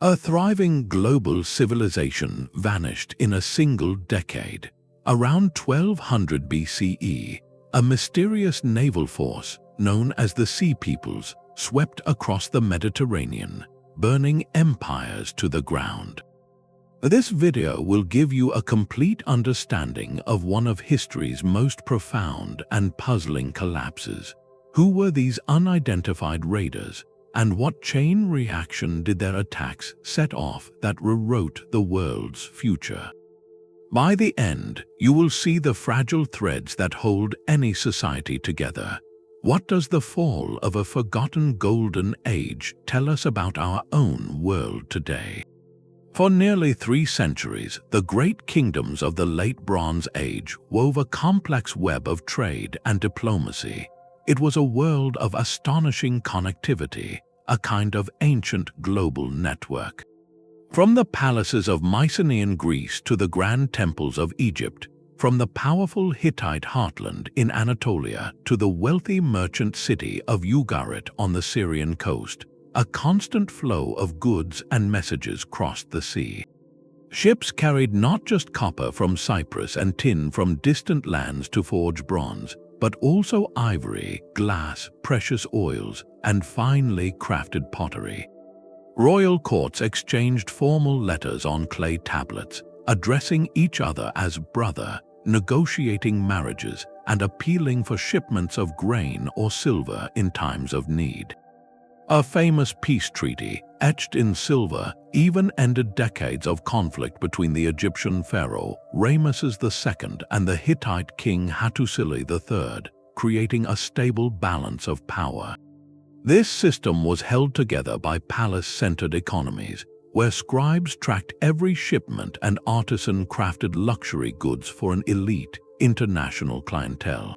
A thriving global civilization vanished in a single decade. Around 1200 BCE, a mysterious naval force known as the Sea Peoples swept across the Mediterranean, burning empires to the ground. This video will give you a complete understanding of one of history's most profound and puzzling collapses. Who were these unidentified raiders, and what chain reaction did their attacks set off that rewrote the world's future? By the end, you will see the fragile threads that hold any society together. What does the fall of a forgotten golden age tell us about our own world today? For nearly 3 centuries, the great kingdoms of the late Bronze Age wove a complex web of trade and diplomacy. It was a world of astonishing connectivity, a kind of ancient global network. From the palaces of Mycenaean Greece to the grand temples of Egypt, from the powerful Hittite heartland in Anatolia to the wealthy merchant city of Ugarit on the Syrian coast, a constant flow of goods and messages crossed the sea. Ships carried not just copper from Cyprus and tin from distant lands to forge bronze, but also ivory, glass, precious oils, and finely crafted pottery. Royal courts exchanged formal letters on clay tablets, addressing each other as brother, negotiating marriages, and appealing for shipments of grain or silver in times of need. A famous peace treaty, etched in silver, even ended decades of conflict between the Egyptian pharaoh Ramesses II and the Hittite king Hattusili III, creating a stable balance of power. This system was held together by palace-centered economies, where scribes tracked every shipment and artisan crafted luxury goods for an elite, international clientele.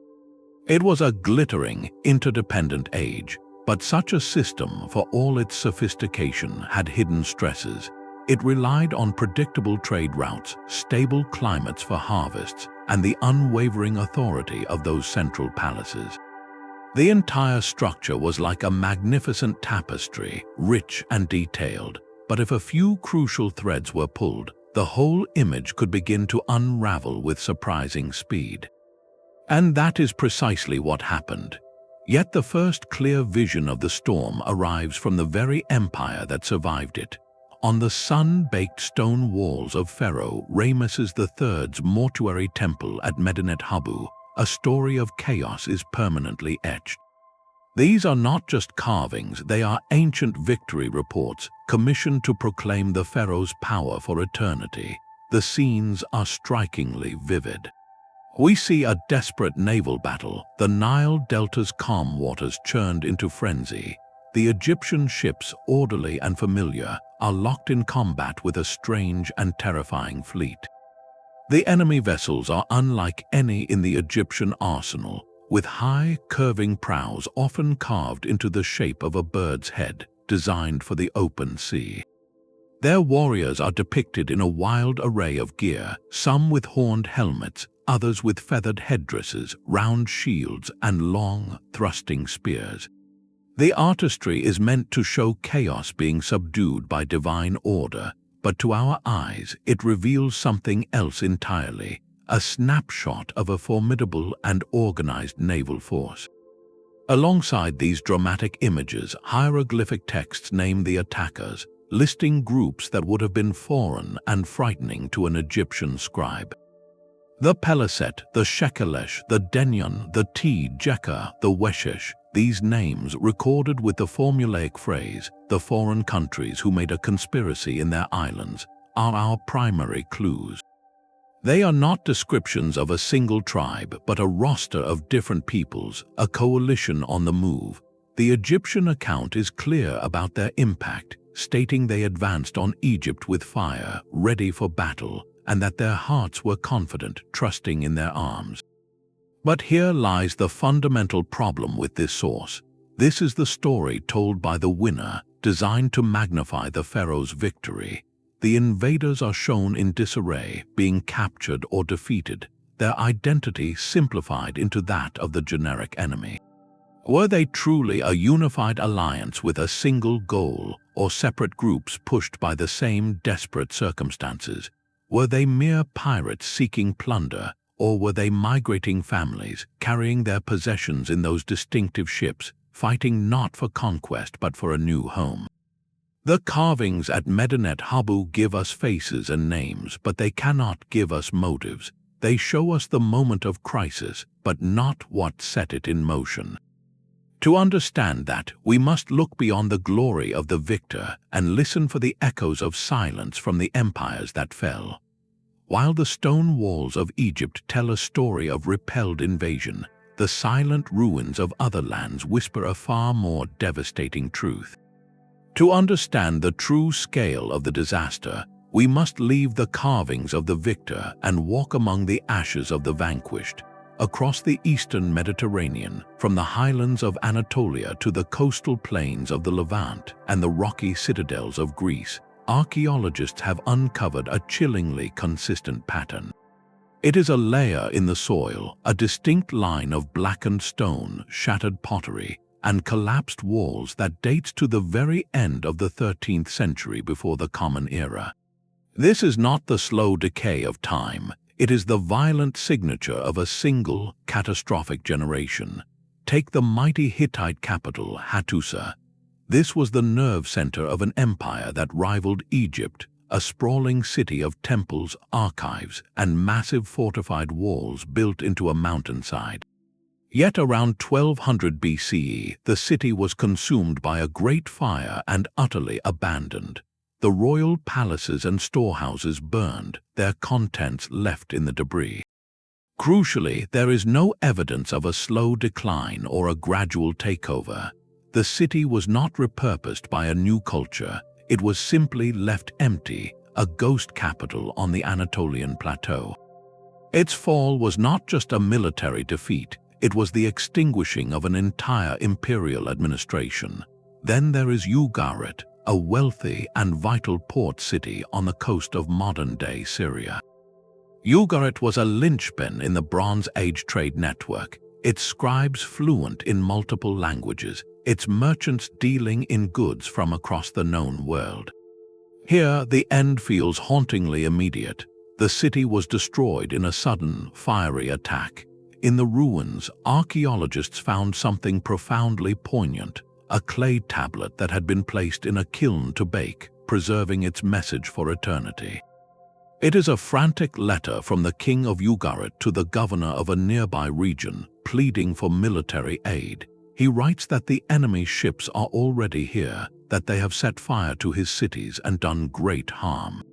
It was a glittering, interdependent age, but such a system, for all its sophistication, had hidden stresses. It relied on predictable trade routes, stable climates for harvests, and the unwavering authority of those central palaces. The entire structure was like a magnificent tapestry, rich and detailed, but if a few crucial threads were pulled, the whole image could begin to unravel with surprising speed. And that is precisely what happened. Yet the first clear vision of the storm arrives from the very empire that survived it. On the sun-baked stone walls of Pharaoh Ramesses III's mortuary temple at Medinet Habu, a story of chaos is permanently etched. These are not just carvings, they are ancient victory reports commissioned to proclaim the pharaoh's power for eternity. The scenes are strikingly vivid. We see a desperate naval battle, the Nile Delta's calm waters churned into frenzy. The Egyptian ships, orderly and familiar, are locked in combat with a strange and terrifying fleet. The enemy vessels are unlike any in the Egyptian arsenal, with high, curving prows often carved into the shape of a bird's head, designed for the open sea. Their warriors are depicted in a wild array of gear, some with horned helmets, others with feathered headdresses, round shields, and long, thrusting spears. The artistry is meant to show chaos being subdued by divine order, but to our eyes it reveals something else entirely, a snapshot of a formidable and organized naval force. Alongside these dramatic images, hieroglyphic texts name the attackers, listing groups that would have been foreign and frightening to an Egyptian scribe. The Peliset, the Shekelesh, the Denyon, the Jekka, the Weshesh, these names recorded with the formulaic phrase, "the foreign countries who made a conspiracy in their islands," are our primary clues. They are not descriptions of a single tribe, but a roster of different peoples, a coalition on the move. The Egyptian account is clear about their impact, stating they advanced on Egypt with fire, ready for battle, and that their hearts were confident, trusting in their arms. But here lies the fundamental problem with this source. This is the story told by the winner, designed to magnify the pharaoh's victory. The invaders are shown in disarray, being captured or defeated, their identity simplified into that of the generic enemy. Were they truly a unified alliance with a single goal, or separate groups pushed by the same desperate circumstances? Were they mere pirates seeking plunder, or were they migrating families, carrying their possessions in those distinctive ships, fighting not for conquest but for a new home? The carvings at Medinet Habu give us faces and names, but they cannot give us motives. They show us the moment of crisis, but not what set it in motion. To understand that, we must look beyond the glory of the victor and listen for the echoes of silence from the empires that fell. While the stone walls of Egypt tell a story of repelled invasion, the silent ruins of other lands whisper a far more devastating truth. To understand the true scale of the disaster, we must leave the carvings of the victor and walk among the ashes of the vanquished. Across the eastern Mediterranean, from the highlands of Anatolia to the coastal plains of the Levant and the rocky citadels of Greece, archaeologists have uncovered a chillingly consistent pattern. It is a layer in the soil, a distinct line of blackened stone, shattered pottery, and collapsed walls that dates to the very end of the 13th century before the Common Era. This is not the slow decay of time. It is the violent signature of a single, catastrophic generation. Take the mighty Hittite capital, Hattusa. This was the nerve center of an empire that rivaled Egypt, a sprawling city of temples, archives, and massive fortified walls built into a mountainside. Yet around 1200 BCE, the city was consumed by a great fire and utterly abandoned. The royal palaces and storehouses burned, their contents left in the debris. Crucially, there is no evidence of a slow decline or a gradual takeover. The city was not repurposed by a new culture. It was simply left empty, a ghost capital on the Anatolian plateau. Its fall was not just a military defeat, it was the extinguishing of an entire imperial administration. Then there is Ugarit, a wealthy and vital port city on the coast of modern-day Syria. Ugarit was a linchpin in the Bronze Age trade network, its scribes fluent in multiple languages, its merchants dealing in goods from across the known world. Here, the end feels hauntingly immediate. The city was destroyed in a sudden, fiery attack. In the ruins, archaeologists found something profoundly poignant, a clay tablet that had been placed in a kiln to bake, preserving its message for eternity. It is a frantic letter from the king of Ugarit to the governor of a nearby region, pleading for military aid. He writes that the enemy's ships are already here, that they have set fire to his cities and done great harm.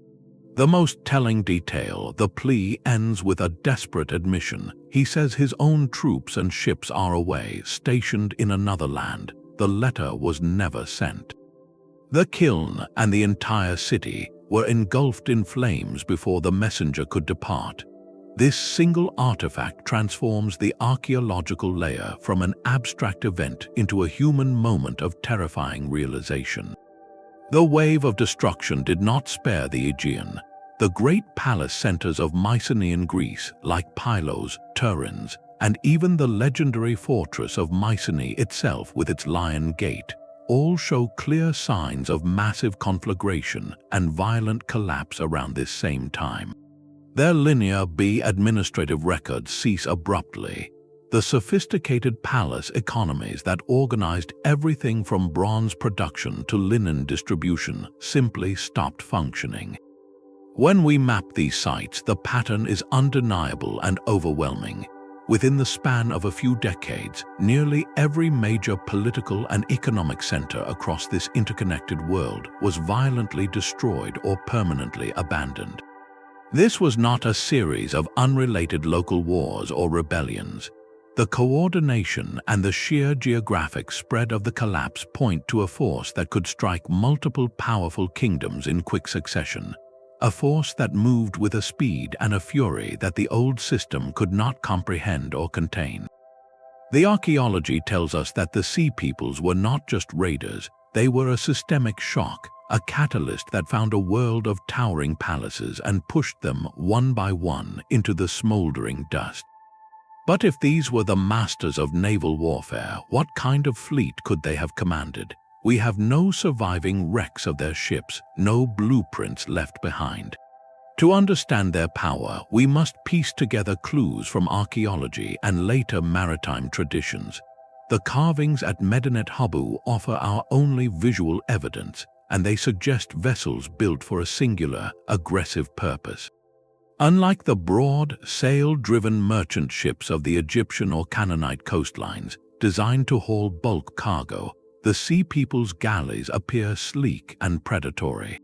The most telling detail, the plea ends with a desperate admission. He says his own troops and ships are away, stationed in another land. The letter was never sent. The kiln and the entire city were engulfed in flames before the messenger could depart. This single artifact transforms the archaeological layer from an abstract event into a human moment of terrifying realization. The wave of destruction did not spare the Aegean. The great palace centers of Mycenaean Greece, like Pylos, Turin, and even the legendary fortress of Mycenae itself with its Lion Gate, all show clear signs of massive conflagration and violent collapse around this same time. Their linear administrative records cease abruptly. The sophisticated palace economies that organized everything from bronze production to linen distribution simply stopped functioning. When we map these sites, the pattern is undeniable and overwhelming. Within the span of a few decades, nearly every major political and economic center across this interconnected world was violently destroyed or permanently abandoned. This was not a series of unrelated local wars or rebellions. The coordination and the sheer geographic spread of the collapse point to a force that could strike multiple powerful kingdoms in quick succession. A force that moved with a speed and a fury that the old system could not comprehend or contain. The archaeology tells us that the Sea Peoples were not just raiders, they were a systemic shock, a catalyst that found a world of towering palaces and pushed them one by one into the smoldering dust. But if these were the masters of naval warfare, what kind of fleet could they have commanded? we have no surviving wrecks of their ships, no blueprints left behind. To understand their power, we must piece together clues from archaeology and later maritime traditions. The carvings at Medinet Habu offer our only visual evidence, and they suggest vessels built for a singular, aggressive purpose. Unlike the broad, sail-driven merchant ships of the Egyptian or Canaanite coastlines, designed to haul bulk cargo, the Sea People's galleys appear sleek and predatory.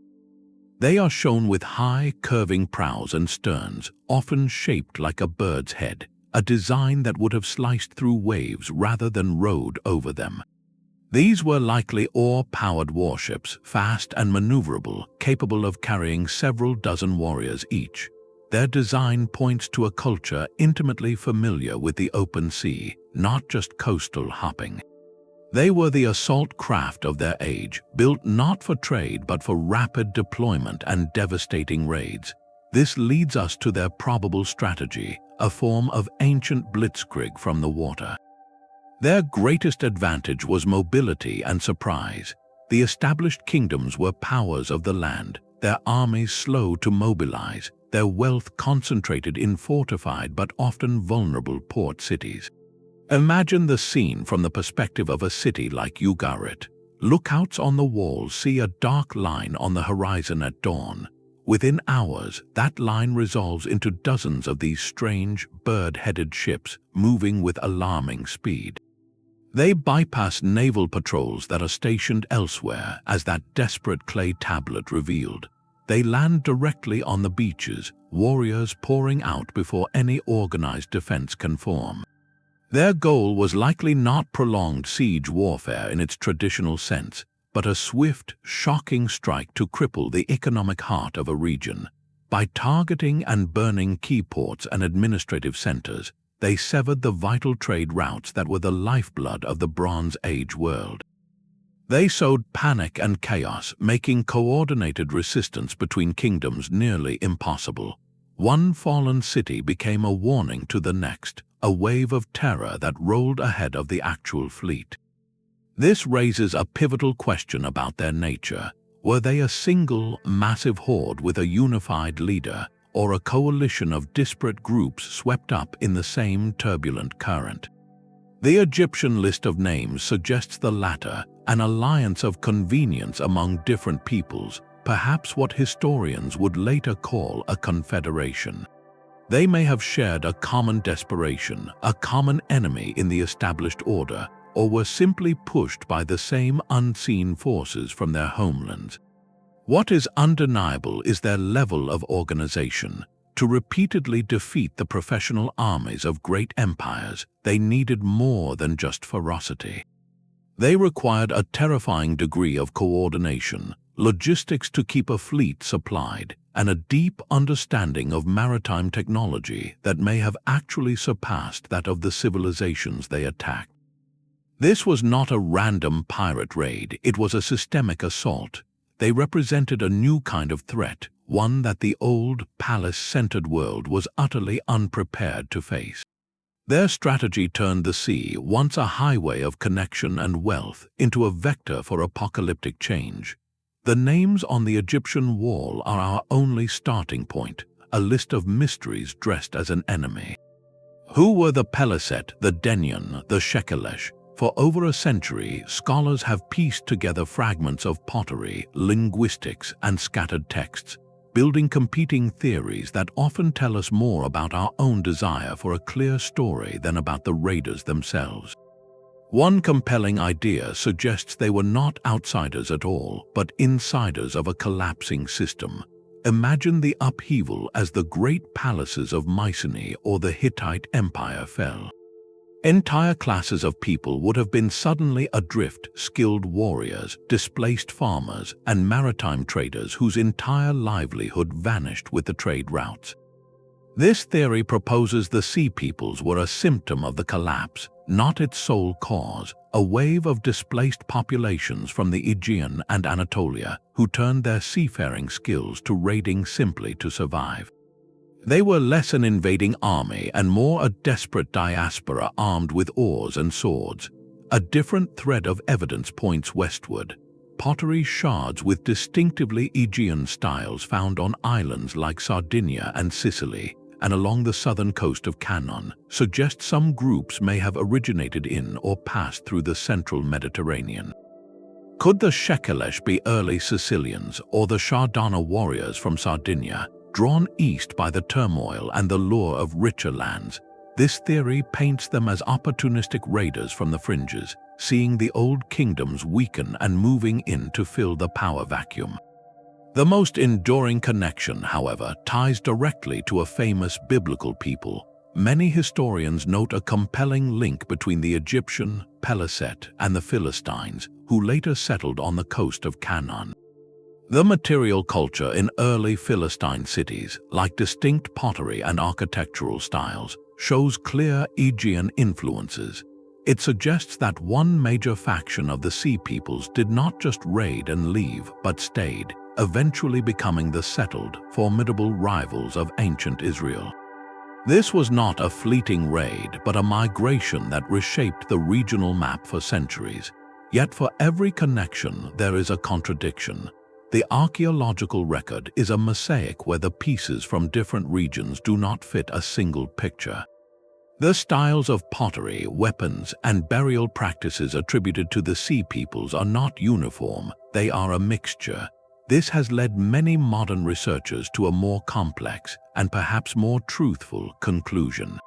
They are shown with high, curving prows and sterns, often shaped like a bird's head, a design that would have sliced through waves rather than rode over them. These were likely oar-powered warships, fast and maneuverable, capable of carrying several dozen warriors each. Their design points to a culture intimately familiar with the open sea, not just coastal hopping. They were the assault craft of their age, built not for trade but for rapid deployment and devastating raids. This leads us to their probable strategy, a form of ancient blitzkrieg from the water. Their greatest advantage was mobility and surprise. The established kingdoms were powers of the land, their armies slow to mobilize, their wealth concentrated in fortified but often vulnerable port cities. Imagine the scene from the perspective of a city like Ugarit. Lookouts on the walls see a dark line on the horizon at dawn. Within hours, that line resolves into dozens of these strange, bird-headed ships moving with alarming speed. They bypass naval patrols that are stationed elsewhere, as that desperate clay tablet revealed. They land directly on the beaches, warriors pouring out before any organized defense can form. Their goal was likely not prolonged siege warfare in its traditional sense, but a swift, shocking strike to cripple the economic heart of a region. By targeting and burning key ports and administrative centers, they severed the vital trade routes that were the lifeblood of the Bronze Age world. They sowed panic and chaos, making coordinated resistance between kingdoms nearly impossible. One fallen city became a warning to the next, a wave of terror that rolled ahead of the actual fleet. This raises a pivotal question about their nature. Were they a single, massive horde with a unified leader, or a coalition of disparate groups swept up in the same turbulent current? The Egyptian list of names suggests the latter, an alliance of convenience among different peoples, perhaps what historians would later call a confederation. They may have shared a common desperation, a common enemy in the established order, or were simply pushed by the same unseen forces from their homelands. What is undeniable is their level of organization. To repeatedly defeat the professional armies of great empires, they needed more than just ferocity. They required a terrifying degree of coordination, logistics to keep a fleet supplied, and a deep understanding of maritime technology that may have actually surpassed that of the civilizations they attacked. This was not a random pirate raid, it was a systemic assault. They represented a new kind of threat, one that the old, palace-centered world was utterly unprepared to face. Their strategy turned the sea, once a highway of connection and wealth, into a vector for apocalyptic change. The names on the Egyptian wall are our only starting point, a list of mysteries dressed as an enemy. Who were the Peliset, the Denyen, the Shekelesh? For over a century, scholars have pieced together fragments of pottery, linguistics, and scattered texts, building competing theories that often tell us more about our own desire for a clear story than about the raiders themselves. One compelling idea suggests they were not outsiders at all, but insiders of a collapsing system. Imagine the upheaval as the great palaces of Mycenae or the Hittite Empire fell. Entire classes of people would have been suddenly adrift, skilled warriors, displaced farmers, and maritime traders whose entire livelihood vanished with the trade routes. This theory proposes the Sea Peoples were a symptom of the collapse, not its sole cause, a wave of displaced populations from the Aegean and Anatolia who turned their seafaring skills to raiding simply to survive. They were less an invading army and more a desperate diaspora armed with oars and swords. A different thread of evidence points westward. Pottery shards with distinctively Aegean styles found on islands like Sardinia and Sicily, and along the southern coast of Canaan, suggest some groups may have originated in or passed through the central Mediterranean. Could the Shekelesh be early Sicilians or the Shardana warriors from Sardinia, drawn east by the turmoil and the lure of richer lands? This theory paints them as opportunistic raiders from the fringes, seeing the old kingdoms weaken and moving in to fill the power vacuum. The most enduring connection, however, ties directly to a famous biblical people. Many historians note a compelling link between the Egyptian, Peliset, and the Philistines, who later settled on the coast of Canaan. The material culture in early Philistine cities, like distinct pottery and architectural styles, shows clear Aegean influences. It suggests that one major faction of the Sea Peoples did not just raid and leave, but stayed, eventually becoming the settled, formidable rivals of ancient Israel. This was not a fleeting raid, but a migration that reshaped the regional map for centuries. Yet for every connection, there is a contradiction. The archaeological record is a mosaic where the pieces from different regions do not fit a single picture. The styles of pottery, weapons, and burial practices attributed to the Sea Peoples are not uniform, they are a mixture. This has led many modern researchers to a more complex and perhaps more truthful conclusion.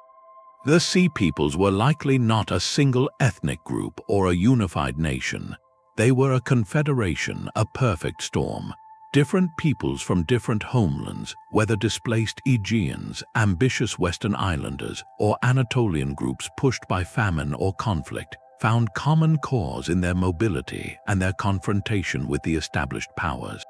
The Sea Peoples were likely not a single ethnic group or a unified nation. They were a confederation, a perfect storm. Different peoples from different homelands, whether displaced Aegeans, ambitious Western Islanders, or Anatolian groups pushed by famine or conflict, found common cause in their mobility and their confrontation with the established powers.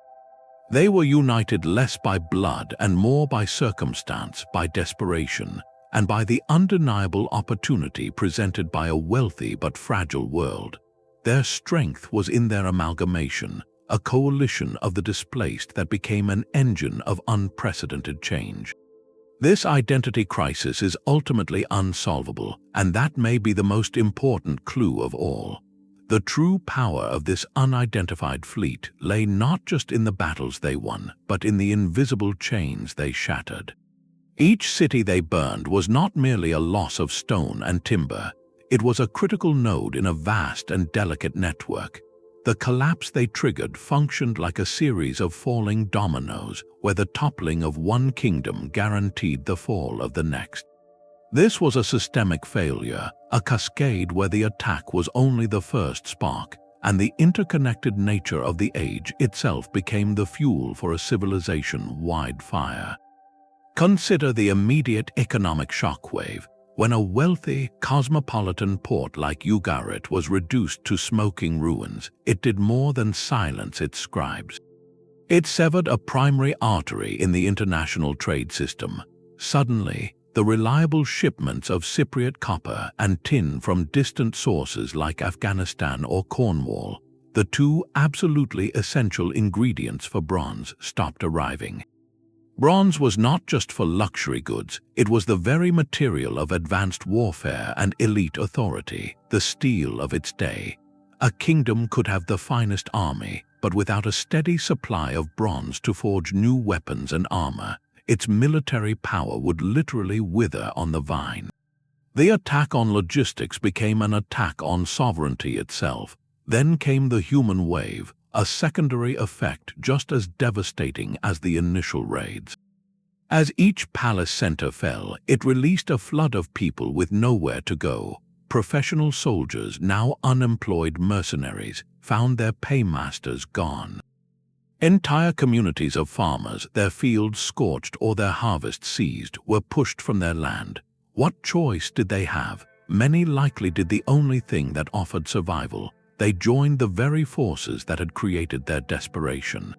They were united less by blood and more by circumstance, by desperation, and by the undeniable opportunity presented by a wealthy but fragile world. Their strength was in their amalgamation, a coalition of the displaced that became an engine of unprecedented change. This identity crisis is ultimately unsolvable, and that may be the most important clue of all. The true power of this unidentified fleet lay not just in the battles they won, but in the invisible chains they shattered. Each city they burned was not merely a loss of stone and timber, it was a critical node in a vast and delicate network. The collapse they triggered functioned like a series of falling dominoes, where the toppling of one kingdom guaranteed the fall of the next. This was a systemic failure, a cascade where the attack was only the first spark, and the interconnected nature of the age itself became the fuel for a civilization-wide fire. Consider the immediate economic shockwave. When a wealthy, cosmopolitan port like Ugarit was reduced to smoking ruins, it did more than silence its scribes. It severed a primary artery in the international trade system. Suddenly, the reliable shipments of Cypriot copper and tin from distant sources like Afghanistan or Cornwall, the two absolutely essential ingredients for bronze, stopped arriving. Bronze was not just for luxury goods, it was the very material of advanced warfare and elite authority, the steel of its day. A kingdom could have the finest army, but without a steady supply of bronze to forge new weapons and armor, its military power would literally wither on the vine. The attack on logistics became an attack on sovereignty itself. Then came the human wave, a secondary effect just as devastating as the initial raids. As each palace center fell, it released a flood of people with nowhere to go. Professional soldiers, now unemployed mercenaries, found their paymasters gone. Entire communities of farmers, their fields scorched or their harvests seized, were pushed from their land. What choice did they have? Many likely did the only thing that offered survival. They joined the very forces that had created their desperation.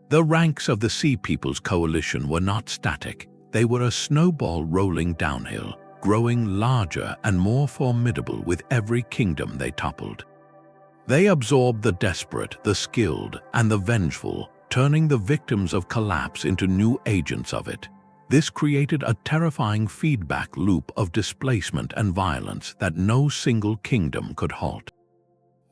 The ranks of the Sea Peoples coalition were not static. They were a snowball rolling downhill, growing larger and more formidable with every kingdom they toppled. They absorbed the desperate, the skilled, and the vengeful, turning the victims of collapse into new agents of it. This created a terrifying feedback loop of displacement and violence that no single kingdom could halt.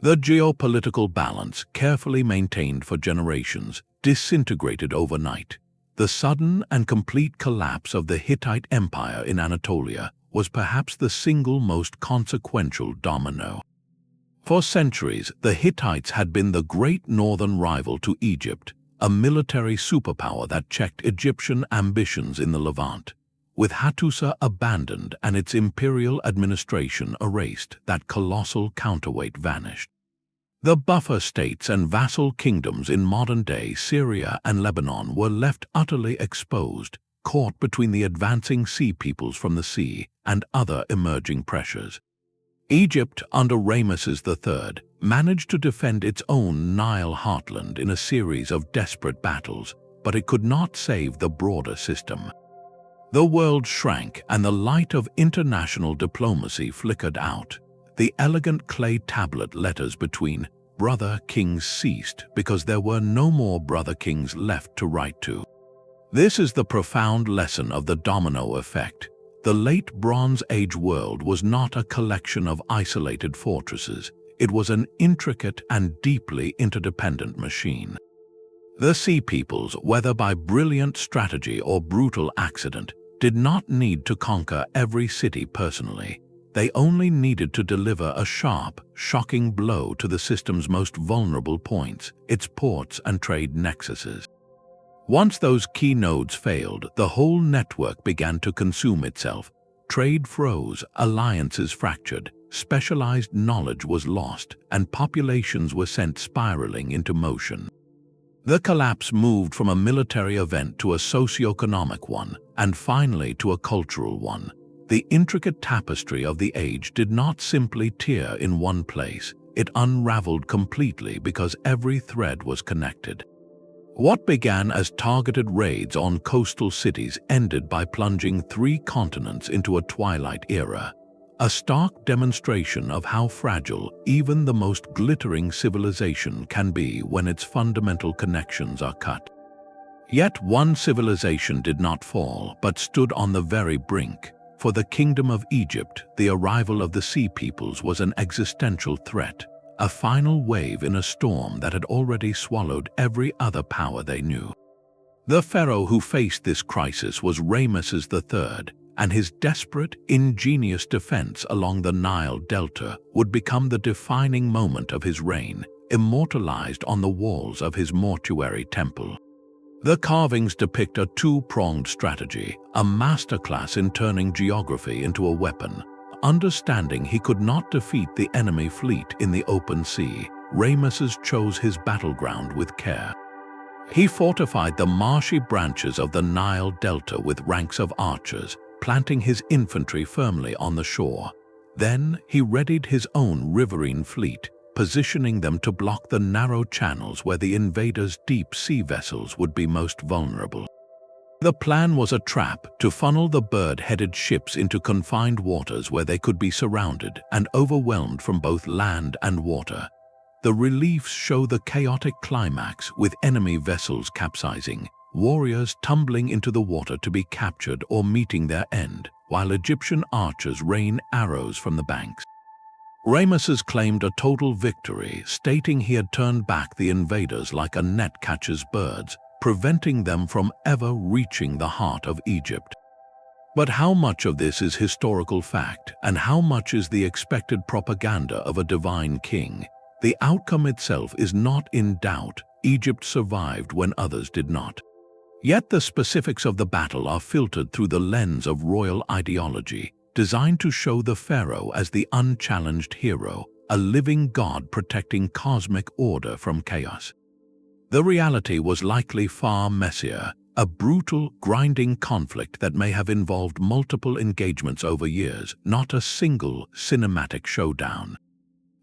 The geopolitical balance, carefully maintained for generations, disintegrated overnight. The sudden and complete collapse of the Hittite Empire in Anatolia was perhaps the single most consequential domino. For centuries, the Hittites had been the great northern rival to Egypt, a military superpower that checked Egyptian ambitions in the Levant. With Hattusa abandoned and its imperial administration erased, that colossal counterweight vanished. The buffer states and vassal kingdoms in modern-day Syria and Lebanon were left utterly exposed, caught between the advancing sea peoples from the sea and other emerging pressures. Egypt, under Ramesses III, managed to defend its own Nile heartland in a series of desperate battles, but it could not save the broader system. The world shrank and the light of international diplomacy flickered out. The elegant clay tablet letters between brother kings ceased because there were no more brother kings left to write to. This is the profound lesson of the domino effect. The late Bronze Age world was not a collection of isolated fortresses. It was an intricate and deeply interdependent machine. The sea peoples, whether by brilliant strategy or brutal accident, did not need to conquer every city personally. They only needed to deliver a sharp, shocking blow to the system's most vulnerable points, its ports and trade nexuses. Once those key nodes failed, the whole network began to consume itself. Trade froze, alliances fractured, specialized knowledge was lost, and populations were sent spiraling into motion. The collapse moved from a military event to a socio-economic one, and finally to a cultural one. The intricate tapestry of the age did not simply tear in one place. It unraveled completely because every thread was connected. What began as targeted raids on coastal cities ended by plunging 3 continents into a twilight era, a stark demonstration of how fragile even the most glittering civilization can be when its fundamental connections are cut. Yet one civilization did not fall, but stood on the very brink. For the Kingdom of Egypt, the arrival of the Sea Peoples was an existential threat, a final wave in a storm that had already swallowed every other power they knew. The pharaoh who faced this crisis was Ramesses III, and his desperate, ingenious defense along the Nile Delta would become the defining moment of his reign, immortalized on the walls of his mortuary temple. The carvings depict a 2-pronged strategy, a masterclass in turning geography into a weapon. Understanding he could not defeat the enemy fleet in the open sea, Ramesses chose his battleground with care. He fortified the marshy branches of the Nile Delta with ranks of archers, planting his infantry firmly on the shore. Then he readied his own riverine fleet, positioning them to block the narrow channels where the invaders' deep-sea vessels would be most vulnerable. The plan was a trap to funnel the bird-headed ships into confined waters where they could be surrounded and overwhelmed from both land and water. The reliefs show the chaotic climax, with enemy vessels capsizing, warriors tumbling into the water to be captured or meeting their end, while Egyptian archers rain arrows from the banks. Ramesses claimed a total victory, stating he had turned back the invaders like a net catches birds, preventing them from ever reaching the heart of Egypt. But how much of this is historical fact, and how much is the expected propaganda of a divine king? The outcome itself is not in doubt. Egypt survived when others did not. Yet the specifics of the battle are filtered through the lens of royal ideology, designed to show the pharaoh as the unchallenged hero, a living god protecting cosmic order from chaos. The reality was likely far messier, a brutal, grinding conflict that may have involved multiple engagements over years, not a single cinematic showdown.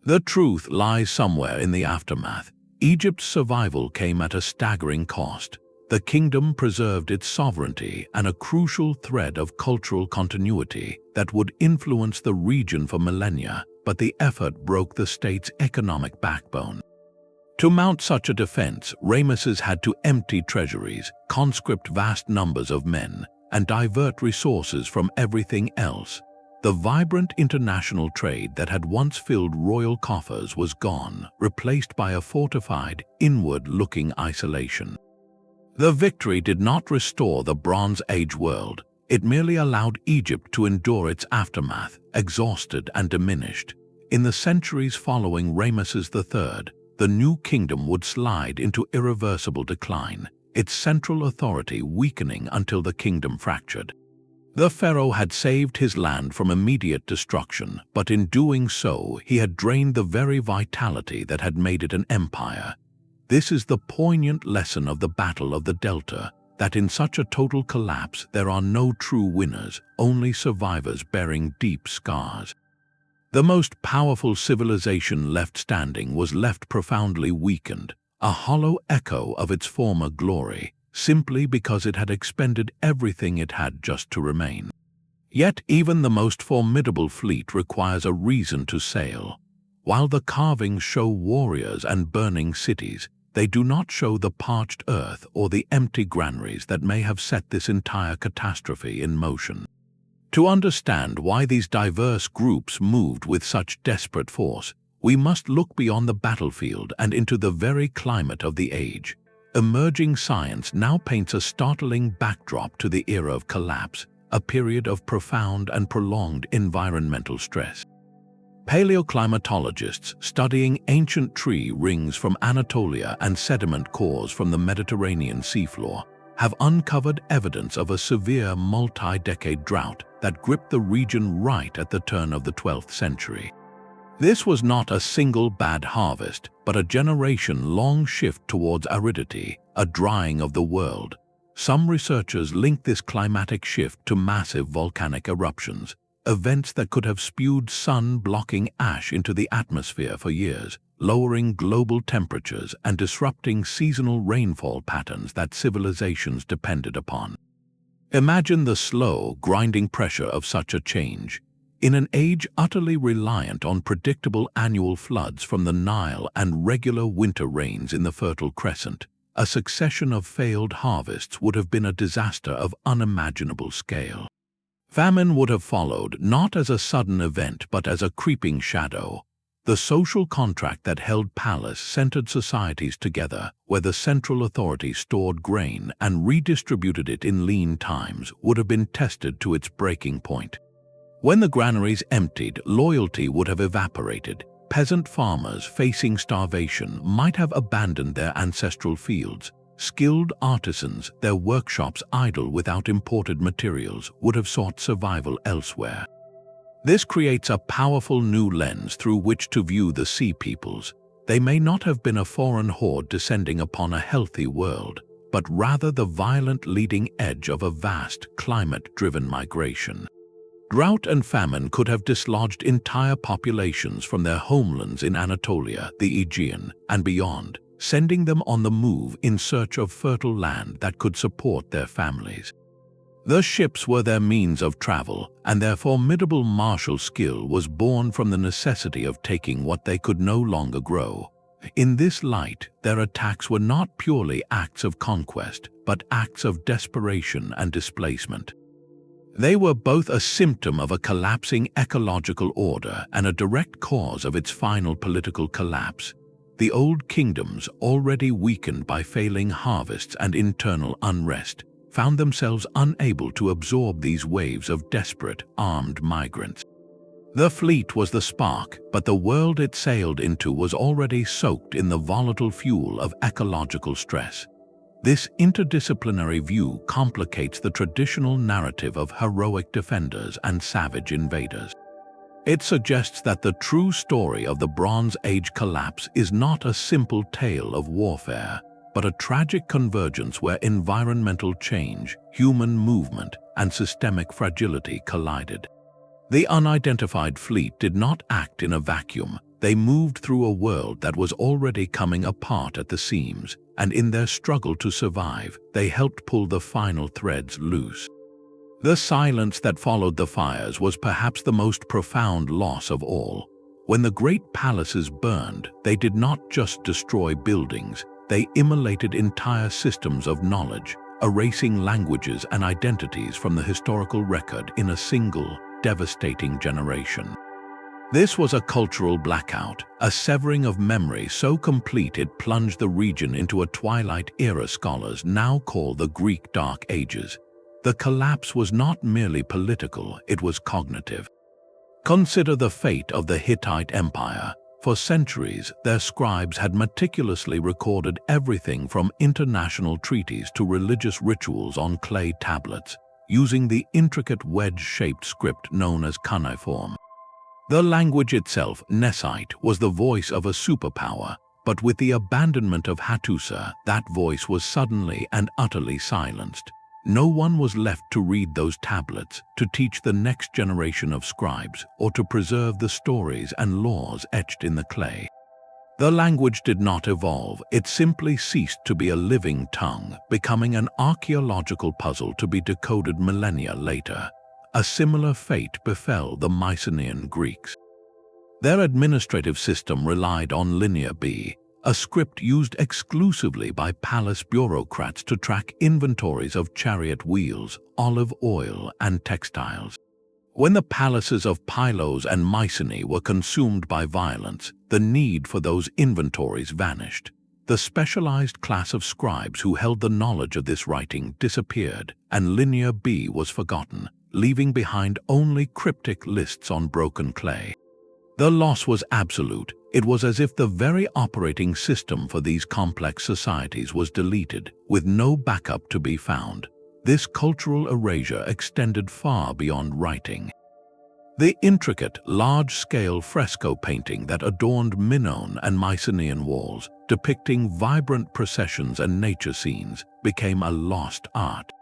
The truth lies somewhere in the aftermath. Egypt's survival came at a staggering cost. The kingdom preserved its sovereignty and a crucial thread of cultural continuity that would influence the region for millennia, but the effort broke the state's economic backbone. To mount such a defense, Ramesses had to empty treasuries, conscript vast numbers of men, and divert resources from everything else. The vibrant international trade that had once filled royal coffers was gone, replaced by a fortified, inward-looking isolation. The victory did not restore the Bronze Age world. It merely allowed Egypt to endure its aftermath, exhausted and diminished. In the centuries following Ramesses III, the new kingdom would slide into irreversible decline, its central authority weakening until the kingdom fractured. The pharaoh had saved his land from immediate destruction, but in doing so, he had drained the very vitality that had made it an empire. This is the poignant lesson of the Battle of the Delta, that in such a total collapse there are no true winners, only survivors bearing deep scars. The most powerful civilization left standing was left profoundly weakened, a hollow echo of its former glory, simply because it had expended everything it had just to remain. Yet even the most formidable fleet requires a reason to sail. While the carvings show warriors and burning cities, they do not show the parched earth or the empty granaries that may have set this entire catastrophe in motion. To understand why these diverse groups moved with such desperate force, we must look beyond the battlefield and into the very climate of the age. Emerging science now paints a startling backdrop to the era of collapse, a period of profound and prolonged environmental stress. Paleoclimatologists studying ancient tree rings from Anatolia and sediment cores from the Mediterranean seafloor have uncovered evidence of a severe multi-decade drought that gripped the region right at the turn of the 12th century. This was not a single bad harvest, but a generation-long shift towards aridity, a drying of the world. Some researchers link this climatic shift to massive volcanic eruptions, events that could have spewed sun-blocking ash into the atmosphere for years, lowering global temperatures and disrupting seasonal rainfall patterns that civilizations depended upon. Imagine the slow, grinding pressure of such a change. In an age utterly reliant on predictable annual floods from the Nile and regular winter rains in the Fertile Crescent, a succession of failed harvests would have been a disaster of unimaginable scale. Famine would have followed, not as a sudden event but as a creeping shadow. The social contract that held palace-centered societies together, where the central authority stored grain and redistributed it in lean times, would have been tested to its breaking point. When the granaries emptied, loyalty would have evaporated. Peasant farmers facing starvation might have abandoned their ancestral fields. Skilled artisans, their workshops idle without imported materials, would have sought survival elsewhere. This creates a powerful new lens through which to view the sea peoples. They may not have been a foreign horde descending upon a healthy world, but rather the violent leading edge of a vast, climate-driven migration. Drought and famine could have dislodged entire populations from their homelands in Anatolia, the Aegean, and beyond, sending them on the move in search of fertile land that could support their families. The ships were their means of travel, and their formidable martial skill was born from the necessity of taking what they could no longer grow. In this light, their attacks were not purely acts of conquest, but acts of desperation and displacement. They were both a symptom of a collapsing ecological order and a direct cause of its final political collapse. The old kingdoms, already weakened by failing harvests and internal unrest, found themselves unable to absorb these waves of desperate, armed migrants. The fleet was the spark, but the world it sailed into was already soaked in the volatile fuel of ecological stress. This interdisciplinary view complicates the traditional narrative of heroic defenders and savage invaders. It suggests that the true story of the Bronze Age collapse is not a simple tale of warfare, but a tragic convergence where environmental change, human movement, and systemic fragility collided. The unidentified fleet did not act in a vacuum. They moved through a world that was already coming apart at the seams, and in their struggle to survive, they helped pull the final threads loose. The silence that followed the fires was perhaps the most profound loss of all. When the great palaces burned, they did not just destroy buildings, they immolated entire systems of knowledge, erasing languages and identities from the historical record in a single, devastating generation. This was a cultural blackout, a severing of memory so complete it plunged the region into a twilight era scholars now call the Greek Dark Ages. The collapse was not merely political, it was cognitive. Consider the fate of the Hittite Empire. For centuries, their scribes had meticulously recorded everything from international treaties to religious rituals on clay tablets, using the intricate wedge-shaped script known as cuneiform. The language itself, Nessite, was the voice of a superpower, but with the abandonment of Hattusa, that voice was suddenly and utterly silenced. No one was left to read those tablets, to teach the next generation of scribes, or to preserve the stories and laws etched in the clay. The language did not evolve, it simply ceased to be a living tongue, becoming an archaeological puzzle to be decoded millennia later. A similar fate befell the Mycenaean Greeks. Their administrative system relied on Linear B, a script used exclusively by palace bureaucrats to track inventories of chariot wheels, olive oil, and textiles. When the palaces of Pylos and Mycenae were consumed by violence, the need for those inventories vanished. The specialized class of scribes who held the knowledge of this writing disappeared, and Linear B was forgotten, leaving behind only cryptic lists on broken clay. The loss was absolute. It was as if the very operating system for these complex societies was deleted, with no backup to be found. This cultural erasure extended far beyond writing. The intricate, large-scale fresco painting that adorned Minoan and Mycenaean walls, depicting vibrant processions and nature scenes, became a lost art.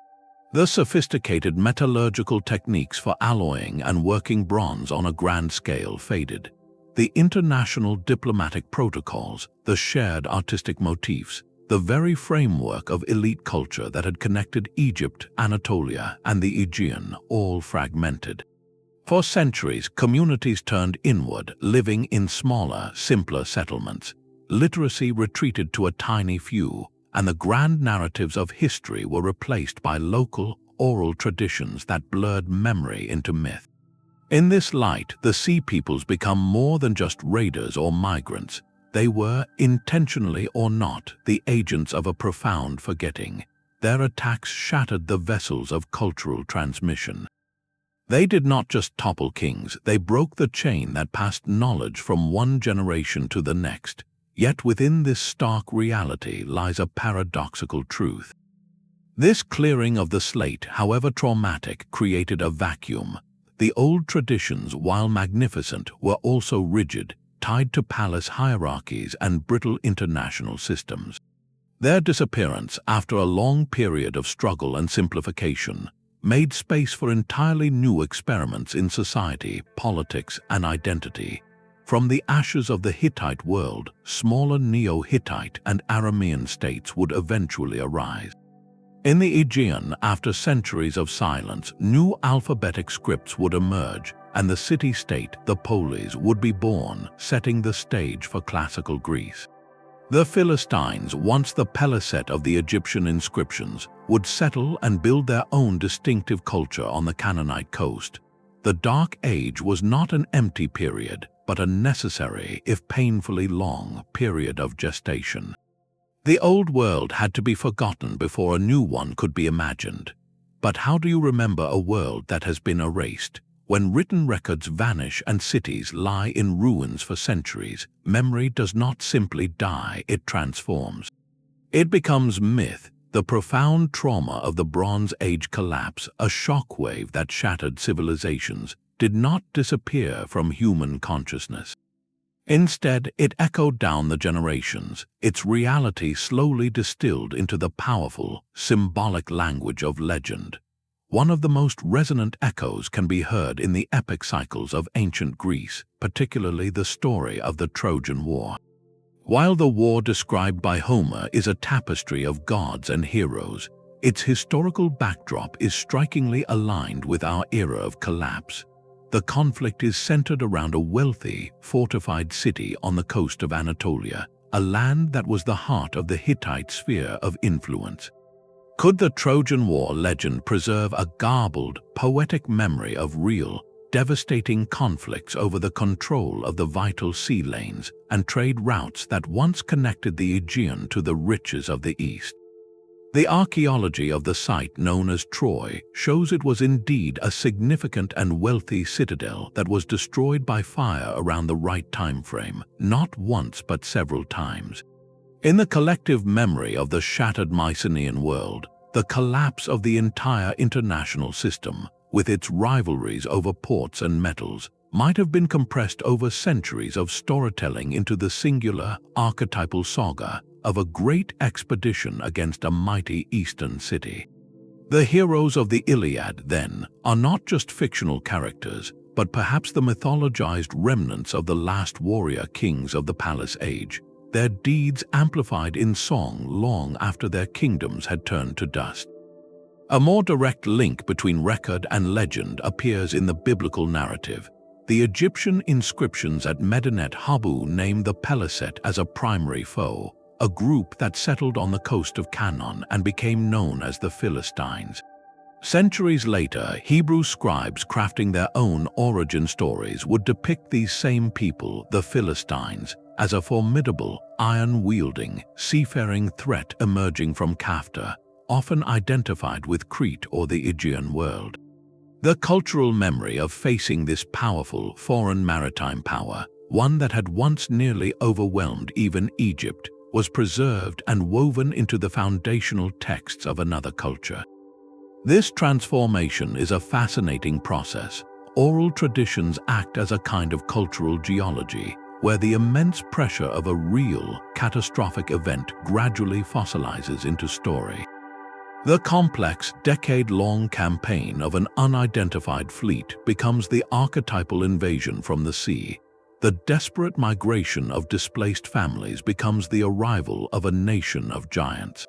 The sophisticated metallurgical techniques for alloying and working bronze on a grand scale faded. The international diplomatic protocols, the shared artistic motifs, the very framework of elite culture that had connected Egypt, Anatolia, and the Aegean, all fragmented. For centuries, communities turned inward, living in smaller, simpler settlements. Literacy retreated to a tiny few, and the grand narratives of history were replaced by local, oral traditions that blurred memory into myth. In this light, the Sea Peoples become more than just raiders or migrants. They were, intentionally or not, the agents of a profound forgetting. Their attacks shattered the vessels of cultural transmission. They did not just topple kings, they broke the chain that passed knowledge from one generation to the next. Yet within this stark reality lies a paradoxical truth. This clearing of the slate, however traumatic, created a vacuum. The old traditions, while magnificent, were also rigid, tied to palace hierarchies and brittle international systems. Their disappearance, after a long period of struggle and simplification, made space for entirely new experiments in society, politics, and identity. From the ashes of the Hittite world, smaller Neo-Hittite and Aramean states would eventually arise. In the Aegean, after centuries of silence, new alphabetic scripts would emerge, and the city-state, the polis, would be born, setting the stage for classical Greece. The Philistines, once the paliset of the Egyptian inscriptions, would settle and build their own distinctive culture on the Canaanite coast. The Dark Age was not an empty period, but a necessary, if painfully long, period of gestation. The old world had to be forgotten before a new one could be imagined. But how do you remember a world that has been erased? When written records vanish and cities lie in ruins for centuries, memory does not simply die, it transforms. It becomes myth, the profound trauma of the Bronze Age collapse, a shockwave that shattered civilizations, did not disappear from human consciousness. Instead, it echoed down the generations, its reality slowly distilled into the powerful, symbolic language of legend. One of the most resonant echoes can be heard in the epic cycles of ancient Greece, particularly the story of the Trojan War. While the war described by Homer is a tapestry of gods and heroes, its historical backdrop is strikingly aligned with our era of collapse. The conflict is centered around a wealthy, fortified city on the coast of Anatolia, a land that was the heart of the Hittite sphere of influence. Could the Trojan War legend preserve a garbled, poetic memory of real, devastating conflicts over the control of the vital sea lanes and trade routes that once connected the Aegean to the riches of the East? The archaeology of the site known as Troy shows it was indeed a significant and wealthy citadel that was destroyed by fire around the right time frame, not once but several times. In the collective memory of the shattered Mycenaean world, the collapse of the entire international system, with its rivalries over ports and metals, might have been compressed over centuries of storytelling into the singular, archetypal saga of a great expedition against a mighty eastern city. The heroes of the Iliad, then, are not just fictional characters, but perhaps the mythologized remnants of the last warrior kings of the Palace Age, their deeds amplified in song long after their kingdoms had turned to dust. A more direct link between record and legend appears in the biblical narrative. The Egyptian inscriptions at Medinet Habu name the Peliset as a primary foe, a group that settled on the coast of Canaan and became known as the Philistines. Centuries later, Hebrew scribes crafting their own origin stories would depict these same people, the Philistines, as a formidable, iron-wielding, seafaring threat emerging from Kafta, often identified with Crete or the Aegean world. The cultural memory of facing this powerful foreign maritime power, one that had once nearly overwhelmed even Egypt, was preserved and woven into the foundational texts of another culture. This transformation is a fascinating process. Oral traditions act as a kind of cultural geology, where the immense pressure of a real, catastrophic event gradually fossilizes into story. The complex, decade-long campaign of an unidentified fleet becomes the archetypal invasion from the sea. The desperate migration of displaced families becomes the arrival of a nation of giants.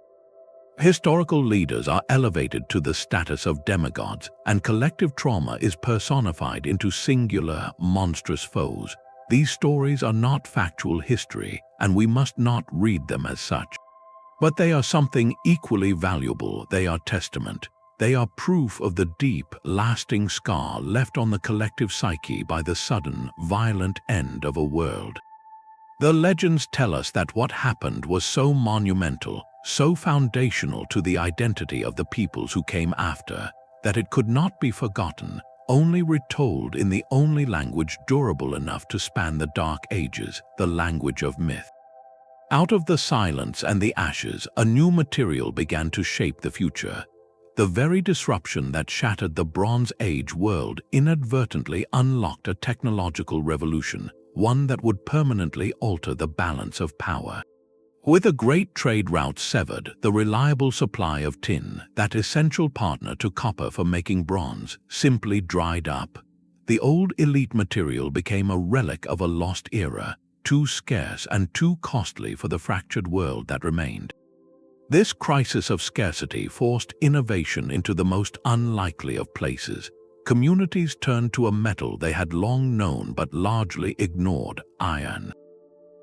Historical leaders are elevated to the status of demigods, and collective trauma is personified into singular, monstrous foes. These stories are not factual history, and we must not read them as such. But they are something equally valuable. They are testament. They are proof of the deep, lasting scar left on the collective psyche by the sudden, violent end of a world. The legends tell us that what happened was so monumental, so foundational to the identity of the peoples who came after, that it could not be forgotten, only retold in the only language durable enough to span the dark ages, the language of myth. Out of the silence and the ashes, a new material began to shape the future. The very disruption that shattered the Bronze Age world inadvertently unlocked a technological revolution, one that would permanently alter the balance of power. With a great trade route severed, the reliable supply of tin, that essential partner to copper for making bronze, simply dried up. The old elite material became a relic of a lost era, too scarce and too costly for the fractured world that remained. This crisis of scarcity forced innovation into the most unlikely of places. Communities turned to a metal they had long known but largely ignored: iron.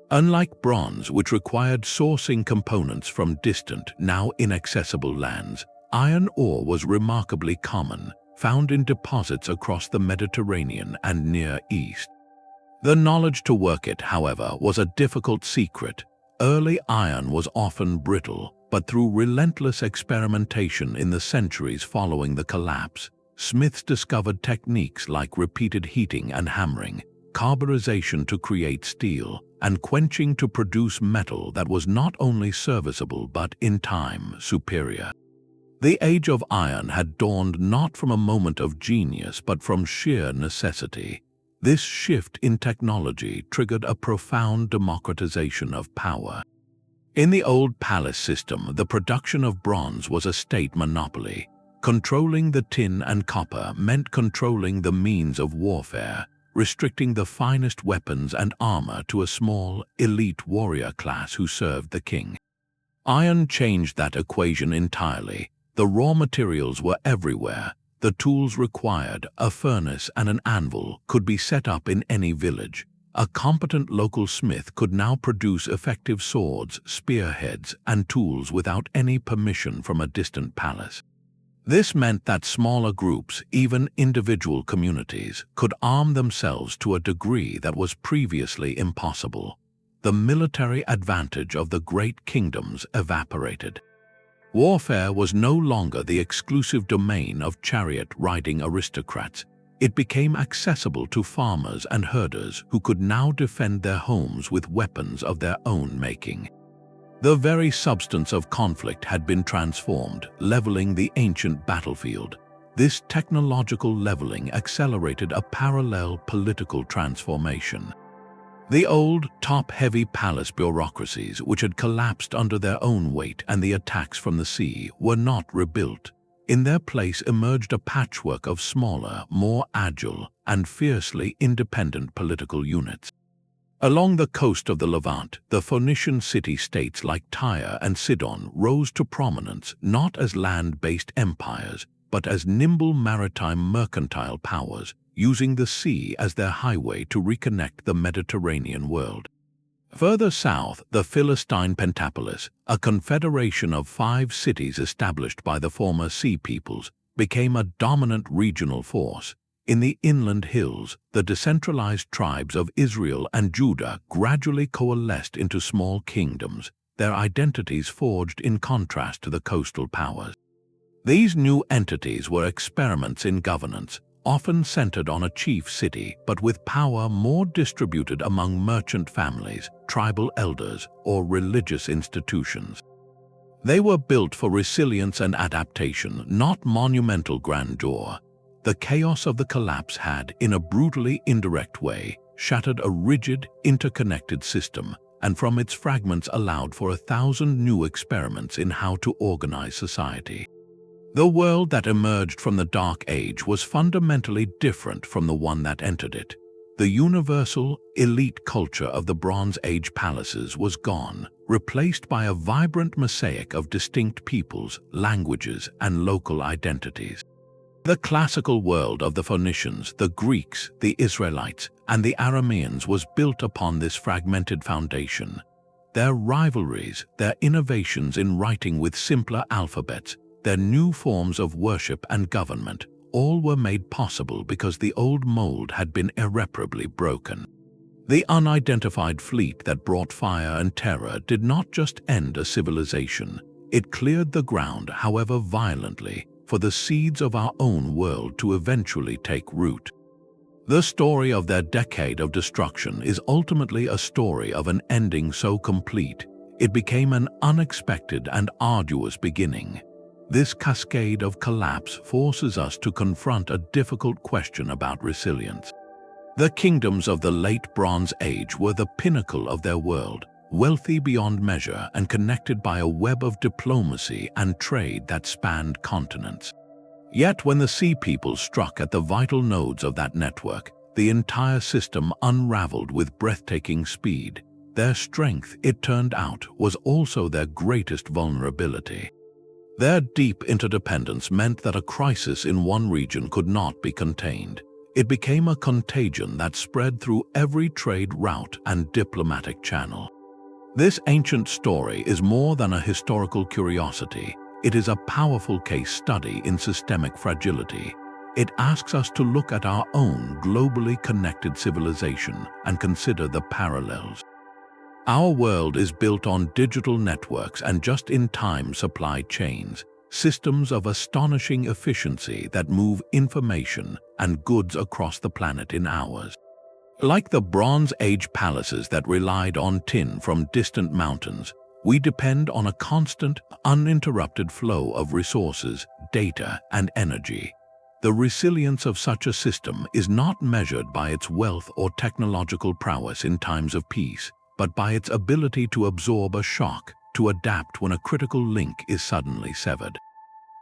Unlike bronze, which required sourcing components from distant, now inaccessible lands, iron ore was remarkably common, found in deposits across the Mediterranean and Near East. The knowledge to work it, however, was a difficult secret. Early iron was often brittle, but through relentless experimentation in the centuries following the collapse, smiths discovered techniques like repeated heating and hammering, carburization to create steel, and quenching to produce metal that was not only serviceable but, in time, superior. The age of iron had dawned not from a moment of genius but from sheer necessity. This shift in technology triggered a profound democratization of power. In the old palace system, the production of bronze was a state monopoly. Controlling the tin and copper meant controlling the means of warfare, restricting the finest weapons and armor to a small, elite warrior class who served the king. Iron changed that equation entirely. The raw materials were everywhere. The tools required, a furnace and an anvil, could be set up in any village. a competent local smith could now produce effective swords, spearheads, and tools without any permission from a distant palace. This meant that smaller groups, even individual communities, could arm themselves to a degree that was previously impossible. The military advantage of the great kingdoms evaporated. Warfare was no longer the exclusive domain of chariot-riding aristocrats. It became accessible to farmers and herders who could now defend their homes with weapons of their own making. The very substance of conflict had been transformed, leveling the ancient battlefield. This technological leveling accelerated a parallel political transformation. The old, top-heavy palace bureaucracies, which had collapsed under their own weight and the attacks from the sea, were not rebuilt. In their place emerged a patchwork of smaller, more agile, and fiercely independent political units. Along the coast of the Levant, the Phoenician city-states like Tyre and Sidon rose to prominence not as land-based empires, but as nimble maritime mercantile powers, using the sea as their highway to reconnect the Mediterranean world. Further south, the Philistine Pentapolis, a confederation of 5 cities established by the former sea peoples, became a dominant regional force. In the inland hills, the decentralized tribes of Israel and Judah gradually coalesced into small kingdoms, their identities forged in contrast to the coastal powers. These new entities were experiments in governance, often centered on a chief city, but with power more distributed among merchant families, tribal elders, or religious institutions. They were built for resilience and adaptation, not monumental grandeur. The chaos of the collapse had, in a brutally indirect way, shattered a rigid, interconnected system, and from its fragments allowed for 1,000 new experiments in how to organize society. The world that emerged from the Dark Age was fundamentally different from the one that entered it. The universal, elite culture of the Bronze Age palaces was gone, replaced by a vibrant mosaic of distinct peoples, languages, and local identities. The classical world of the Phoenicians, the Greeks, the Israelites, and the Arameans was built upon this fragmented foundation. Their rivalries, their innovations in writing with simpler alphabets, their new forms of worship and government, all were made possible because the old mold had been irreparably broken. The unidentified fleet that brought fire and terror did not just end a civilization, it cleared the ground, however violently, for the seeds of our own world to eventually take root. The story of their decade of destruction is ultimately a story of an ending so complete, it became an unexpected and arduous beginning. This cascade of collapse forces us to confront a difficult question about resilience. The kingdoms of the late Bronze Age were the pinnacle of their world, wealthy beyond measure and connected by a web of diplomacy and trade that spanned continents. Yet when the Sea Peoples struck at the vital nodes of that network, the entire system unraveled with breathtaking speed. Their strength, it turned out, was also their greatest vulnerability. Their deep interdependence meant that a crisis in one region could not be contained. It became a contagion that spread through every trade route and diplomatic channel. This ancient story is more than a historical curiosity. It is a powerful case study in systemic fragility. It asks us to look at our own globally connected civilization and consider the parallels. Our world is built on digital networks and just-in-time supply chains, systems of astonishing efficiency that move information and goods across the planet in hours. Like the Bronze Age palaces that relied on tin from distant mountains, we depend on a constant, uninterrupted flow of resources, data, and energy. The resilience of such a system is not measured by its wealth or technological prowess in times of peace, but by its ability to absorb a shock, to adapt when a critical link is suddenly severed.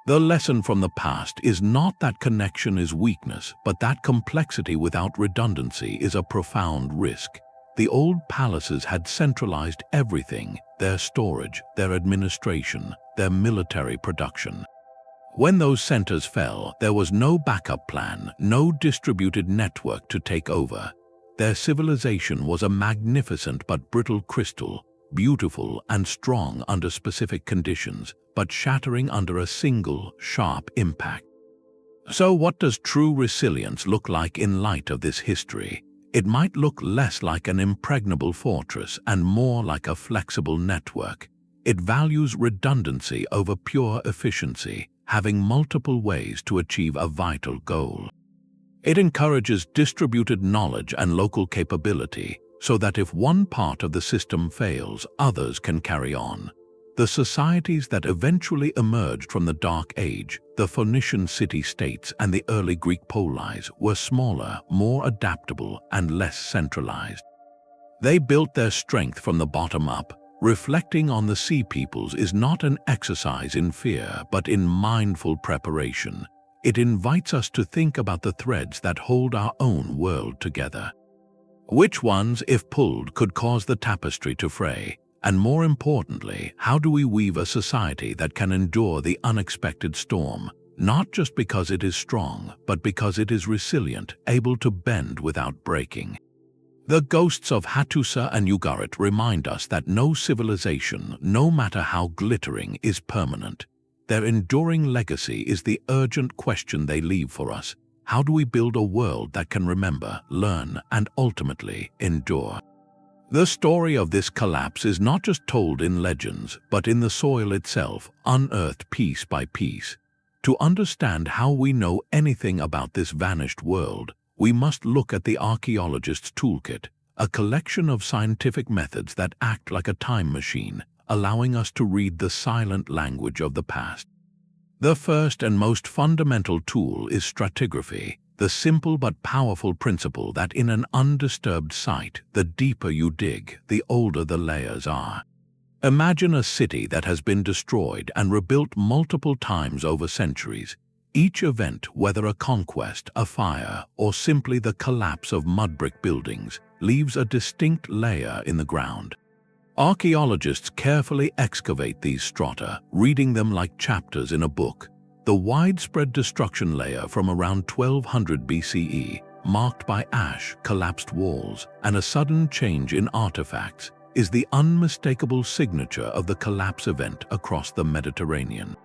The lesson from the past is not that connection is weakness, but that complexity without redundancy is a profound risk. The old palaces had centralized everything: their storage, their administration, their military production. When those centers fell, there was no backup plan, no distributed network to take over. Their civilization was a magnificent but brittle crystal, beautiful and strong under specific conditions, but shattering under a single, sharp impact. So what does true resilience look like in light of this history? It might look less like an impregnable fortress and more like a flexible network. It values redundancy over pure efficiency, having multiple ways to achieve a vital goal. It encourages distributed knowledge and local capability, so that if one part of the system fails, others can carry on. The societies that eventually emerged from the Dark Age, the Phoenician city-states and the early Greek polis, were smaller, more adaptable, and less centralized. They built their strength from the bottom up. Reflecting on the Sea Peoples is not an exercise in fear, but in mindful preparation. It invites us to think about the threads that hold our own world together. Which ones, if pulled, could cause the tapestry to fray? And more importantly, how do we weave a society that can endure the unexpected storm, not just because it is strong, but because it is resilient, able to bend without breaking? The ghosts of Hattusa and Ugarit remind us that no civilization, no matter how glittering, is permanent. Their enduring legacy is the urgent question they leave for us. How do we build a world that can remember, learn, and ultimately endure? The story of this collapse is not just told in legends, but in the soil itself, unearthed piece by piece. To understand how we know anything about this vanished world, we must look at the archaeologist's toolkit, a collection of scientific methods that act like a time machine, allowing us to read the silent language of the past. The first and most fundamental tool is stratigraphy, the simple but powerful principle that in an undisturbed site, the deeper you dig, the older the layers are. Imagine a city that has been destroyed and rebuilt multiple times over centuries. Each event, whether a conquest, a fire, or simply the collapse of mud brick buildings, leaves a distinct layer in the ground. Archaeologists carefully excavate these strata, reading them like chapters in a book. The widespread destruction layer from around 1200 BCE, marked by ash, collapsed walls, and a sudden change in artifacts, is the unmistakable signature of the collapse event across the Mediterranean.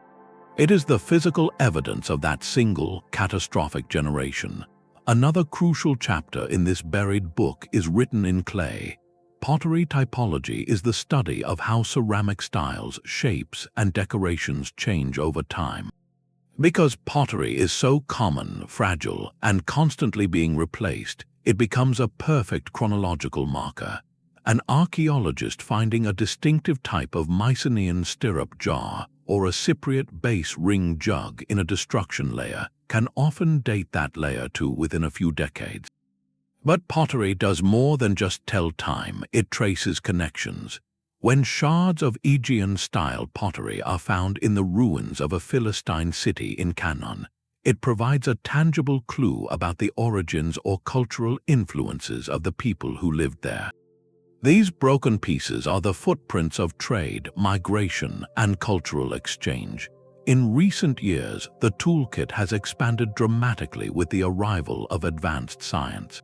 It is the physical evidence of that single, catastrophic generation. Another crucial chapter in this buried book is written in clay. Pottery typology is the study of how ceramic styles, shapes, and decorations change over time. Because pottery is so common, fragile, and constantly being replaced, it becomes a perfect chronological marker. An archaeologist finding a distinctive type of mycenaean stirrup jar or a Cypriot base ring jug in a destruction layer can often date that layer to within a few decades. But pottery does more than just tell time, it traces connections. When shards of Aegean-style pottery are found in the ruins of a Philistine city in Canaan, it provides a tangible clue about the origins or cultural influences of the people who lived there. These broken pieces are the footprints of trade, migration, and cultural exchange. In recent years, the toolkit has expanded dramatically with the arrival of advanced science.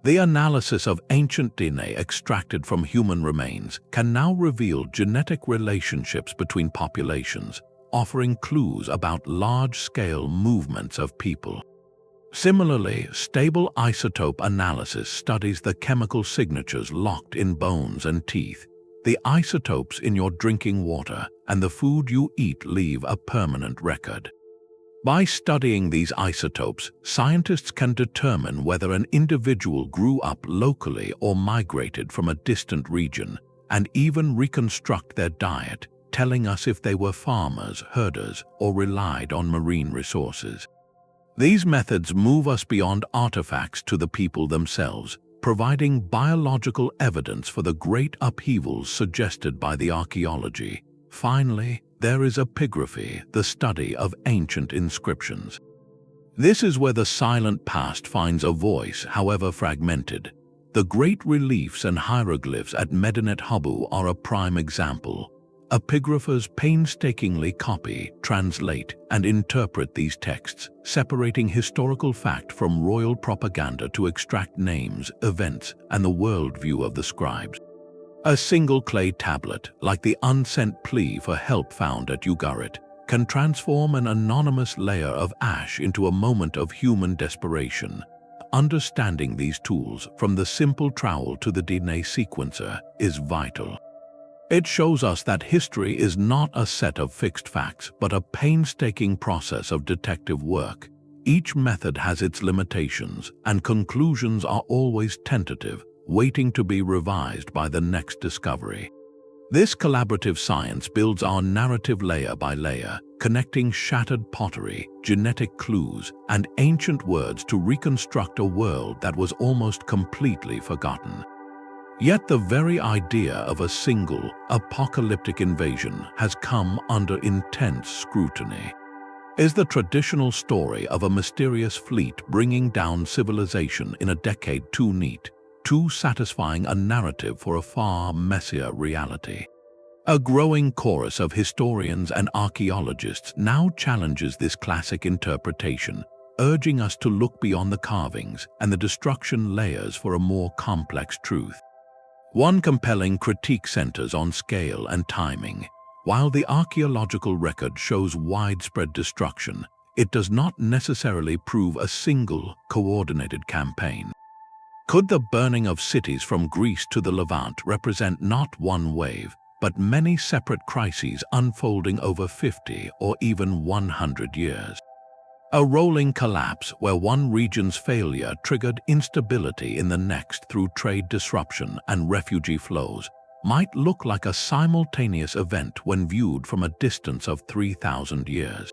The analysis of ancient DNA extracted from human remains can now reveal genetic relationships between populations, offering clues about large-scale movements of people. Similarly, stable isotope analysis studies the chemical signatures locked in bones and teeth. The isotopes in your drinking water and the food you eat leave a permanent record. By studying these isotopes, scientists can determine whether an individual grew up locally or migrated from a distant region, and even reconstruct their diet, telling us if they were farmers, herders, or relied on marine resources. These methods move us beyond artifacts to the people themselves, providing biological evidence for the great upheavals suggested by the archaeology. Finally, there is epigraphy, the study of ancient inscriptions. This is where the silent past finds a voice, however fragmented. The great reliefs and hieroglyphs at Medinet Habu are a prime example. Epigraphers painstakingly copy, translate, and interpret these texts, separating historical fact from royal propaganda to extract names, events, and the worldview of the scribes. A single clay tablet, like the unsent plea for help found at Ugarit, can transform an anonymous layer of ash into a moment of human desperation. Understanding these tools, from the simple trowel to the DNA sequencer, is vital. It shows us that history is not a set of fixed facts, but a painstaking process of detective work. Each method has its limitations, and conclusions are always tentative, waiting to be revised by the next discovery. This collaborative science builds our narrative layer by layer, connecting shattered pottery, genetic clues, and ancient words to reconstruct a world that was almost completely forgotten. Yet the very idea of a single, apocalyptic invasion has come under intense scrutiny. Is the traditional story of a mysterious fleet bringing down civilization in a decade too neat, too satisfying a narrative for a far messier reality? A growing chorus of historians and archaeologists now challenges this classic interpretation, urging us to look beyond the carvings and the destruction layers for a more complex truth. One compelling critique centers on scale and timing. While the archaeological record shows widespread destruction, it does not necessarily prove a single, coordinated campaign. Could the burning of cities from Greece to the Levant represent not one wave, but many separate crises unfolding over 50 or even 100 years? A rolling collapse where one region's failure triggered instability in the next through trade disruption and refugee flows might look like a simultaneous event when viewed from a distance of 3,000 years.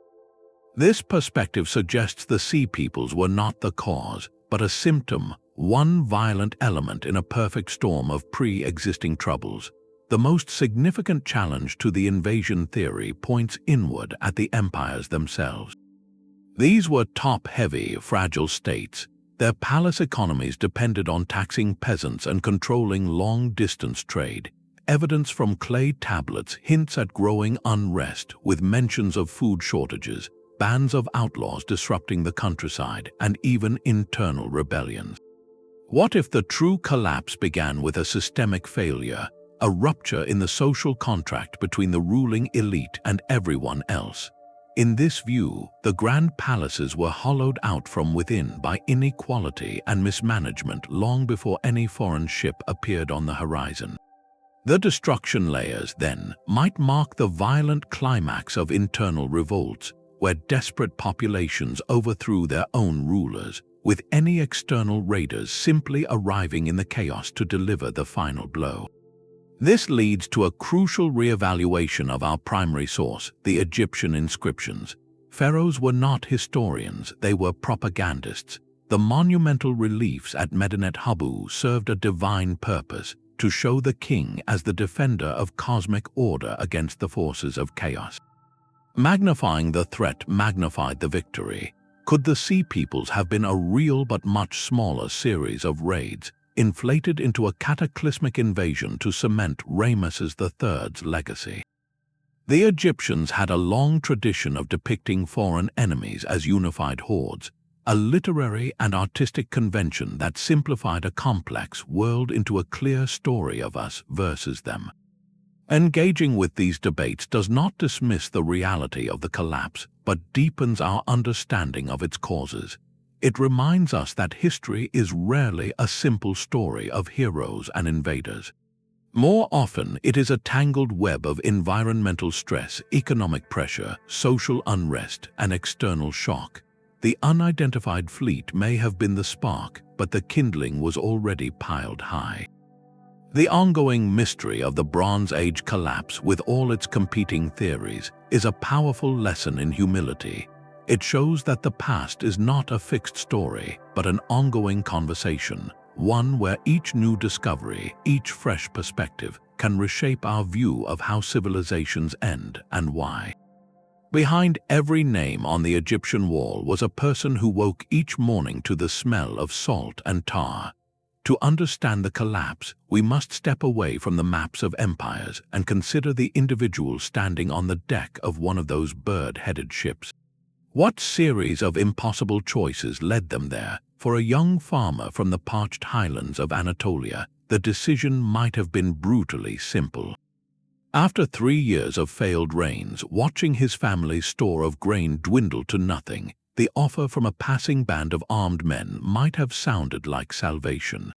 This perspective suggests the Sea Peoples were not the cause, but a symptom, one violent element in a perfect storm of pre-existing troubles. The most significant challenge to the invasion theory points inward at the empires themselves. These were top-heavy, fragile states. Their palace economies depended on taxing peasants and controlling long-distance trade. Evidence from clay tablets hints at growing unrest, with mentions of food shortages, bands of outlaws disrupting the countryside, and even internal rebellions. What if the true collapse began with a systemic failure, a rupture in the social contract between the ruling elite and everyone else? In this view, the grand palaces were hollowed out from within by inequality and mismanagement long before any foreign ship appeared on the horizon. The destruction layers, then, might mark the violent climax of internal revolts, where desperate populations overthrew their own rulers, with any external raiders simply arriving in the chaos to deliver the final blow. This leads to a crucial re-evaluation of our primary source, the Egyptian inscriptions. Pharaohs were not historians, they were propagandists. The monumental reliefs at Medinet Habu served a divine purpose, to show the king as the defender of cosmic order against the forces of chaos. Magnifying the threat magnified the victory. Could the Sea Peoples have been a real but much smaller series of raids, inflated into a cataclysmic invasion to cement Ramesses III's legacy? The Egyptians had a long tradition of depicting foreign enemies as unified hordes, a literary and artistic convention that simplified a complex world into a clear story of us versus them. Engaging with these debates does not dismiss the reality of the collapse, but deepens our understanding of its causes. It reminds us that history is rarely a simple story of heroes and invaders. More often, it is a tangled web of environmental stress, economic pressure, social unrest, and external shock. The unidentified fleet may have been the spark, but the kindling was already piled high. The ongoing mystery of the Bronze Age collapse, with all its competing theories, is a powerful lesson in humility. It shows that the past is not a fixed story, but an ongoing conversation, one where each new discovery, each fresh perspective, can reshape our view of how civilizations end and why. Behind every name on the Egyptian wall was a person who woke each morning to the smell of salt and tar. To understand the collapse, we must step away from the maps of empires and consider the individual standing on the deck of one of those bird-headed ships. What series of impossible choices led them there? For a young farmer from the parched highlands of Anatolia, the decision might have been brutally simple. After 3 years of failed rains, watching his family's store of grain dwindle to nothing, the offer from a passing band of armed men might have sounded like salvation.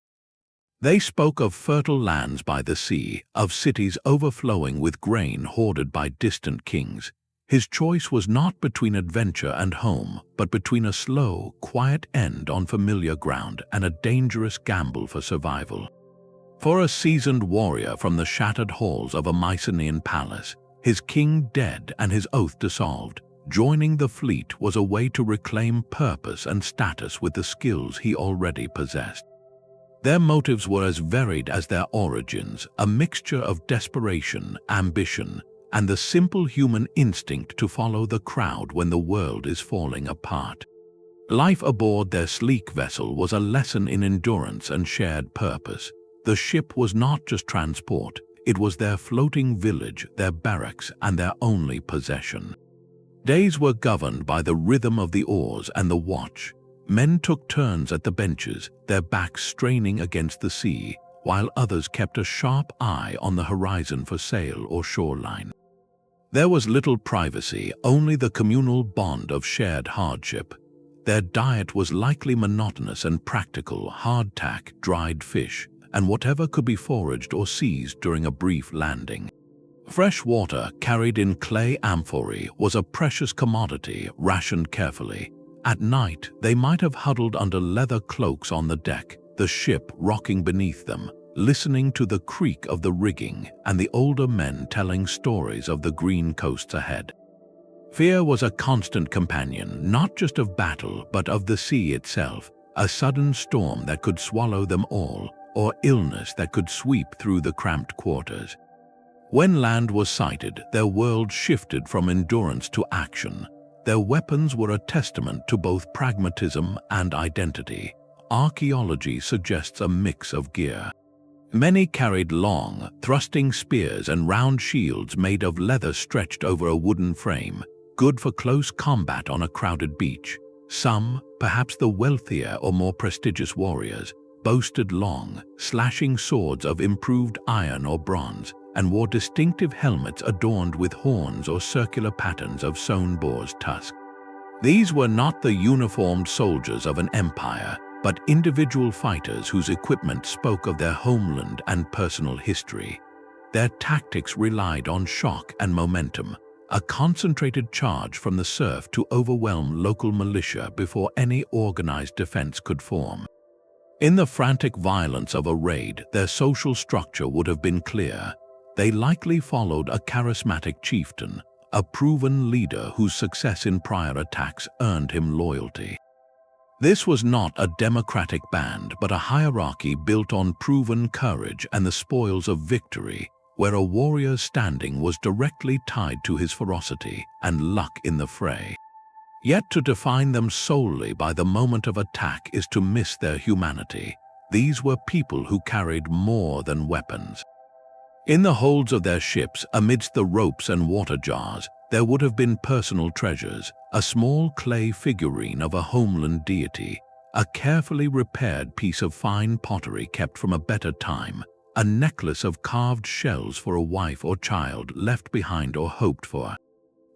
They spoke of fertile lands by the sea, of cities overflowing with grain hoarded by distant kings. His choice was not between adventure and home, but between a slow, quiet end on familiar ground and a dangerous gamble for survival. For a seasoned warrior from the shattered halls of a Mycenaean palace, his king dead and his oath dissolved, joining the fleet was a way to reclaim purpose and status with the skills he already possessed. Their motives were as varied as their origins, a mixture of desperation, ambition, and the simple human instinct to follow the crowd when the world is falling apart. Life aboard their sleek vessel was a lesson in endurance and shared purpose. The ship was not just transport, it was their floating village, their barracks, and their only possession. Days were governed by the rhythm of the oars and the watch. Men took turns at the benches, their backs straining against the sea, while others kept a sharp eye on the horizon for sail or shoreline. There was little privacy, only the communal bond of shared hardship. Their diet was likely monotonous and practical: hardtack, dried fish, and whatever could be foraged or seized during a brief landing. Fresh water, carried in clay amphorae, was a precious commodity, rationed carefully. At night, they might have huddled under leather cloaks on the deck, the ship rocking beneath them, listening to the creak of the rigging and the older men telling stories of the green coasts ahead. Fear was a constant companion, not just of battle, but of the sea itself, a sudden storm that could swallow them all, or illness that could sweep through the cramped quarters. When land was sighted, their world shifted from endurance to action. Their weapons were a testament to both pragmatism and identity. Archaeology suggests a mix of gear. Many carried long, thrusting spears and round shields made of leather stretched over a wooden frame, good for close combat on a crowded beach. Some, perhaps the wealthier or more prestigious warriors, boasted long, slashing swords of improved iron or bronze, and wore distinctive helmets adorned with horns or circular patterns of sewn boar's tusk. These were not the uniformed soldiers of an empire, but individual fighters whose equipment spoke of their homeland and personal history. Their tactics relied on shock and momentum, a concentrated charge from the surf to overwhelm local militia before any organized defense could form. In the frantic violence of a raid, their social structure would have been clear. They likely followed a charismatic chieftain, a proven leader whose success in prior attacks earned him loyalty. This was not a democratic band, but a hierarchy built on proven courage and the spoils of victory, where a warrior's standing was directly tied to his ferocity and luck in the fray. Yet to define them solely by the moment of attack is to miss their humanity. These were people who carried more than weapons. In the holds of their ships, amidst the ropes and water jars, there would have been personal treasures: a small clay figurine of a homeland deity, a carefully repaired piece of fine pottery kept from a better time, a necklace of carved shells for a wife or child left behind or hoped for.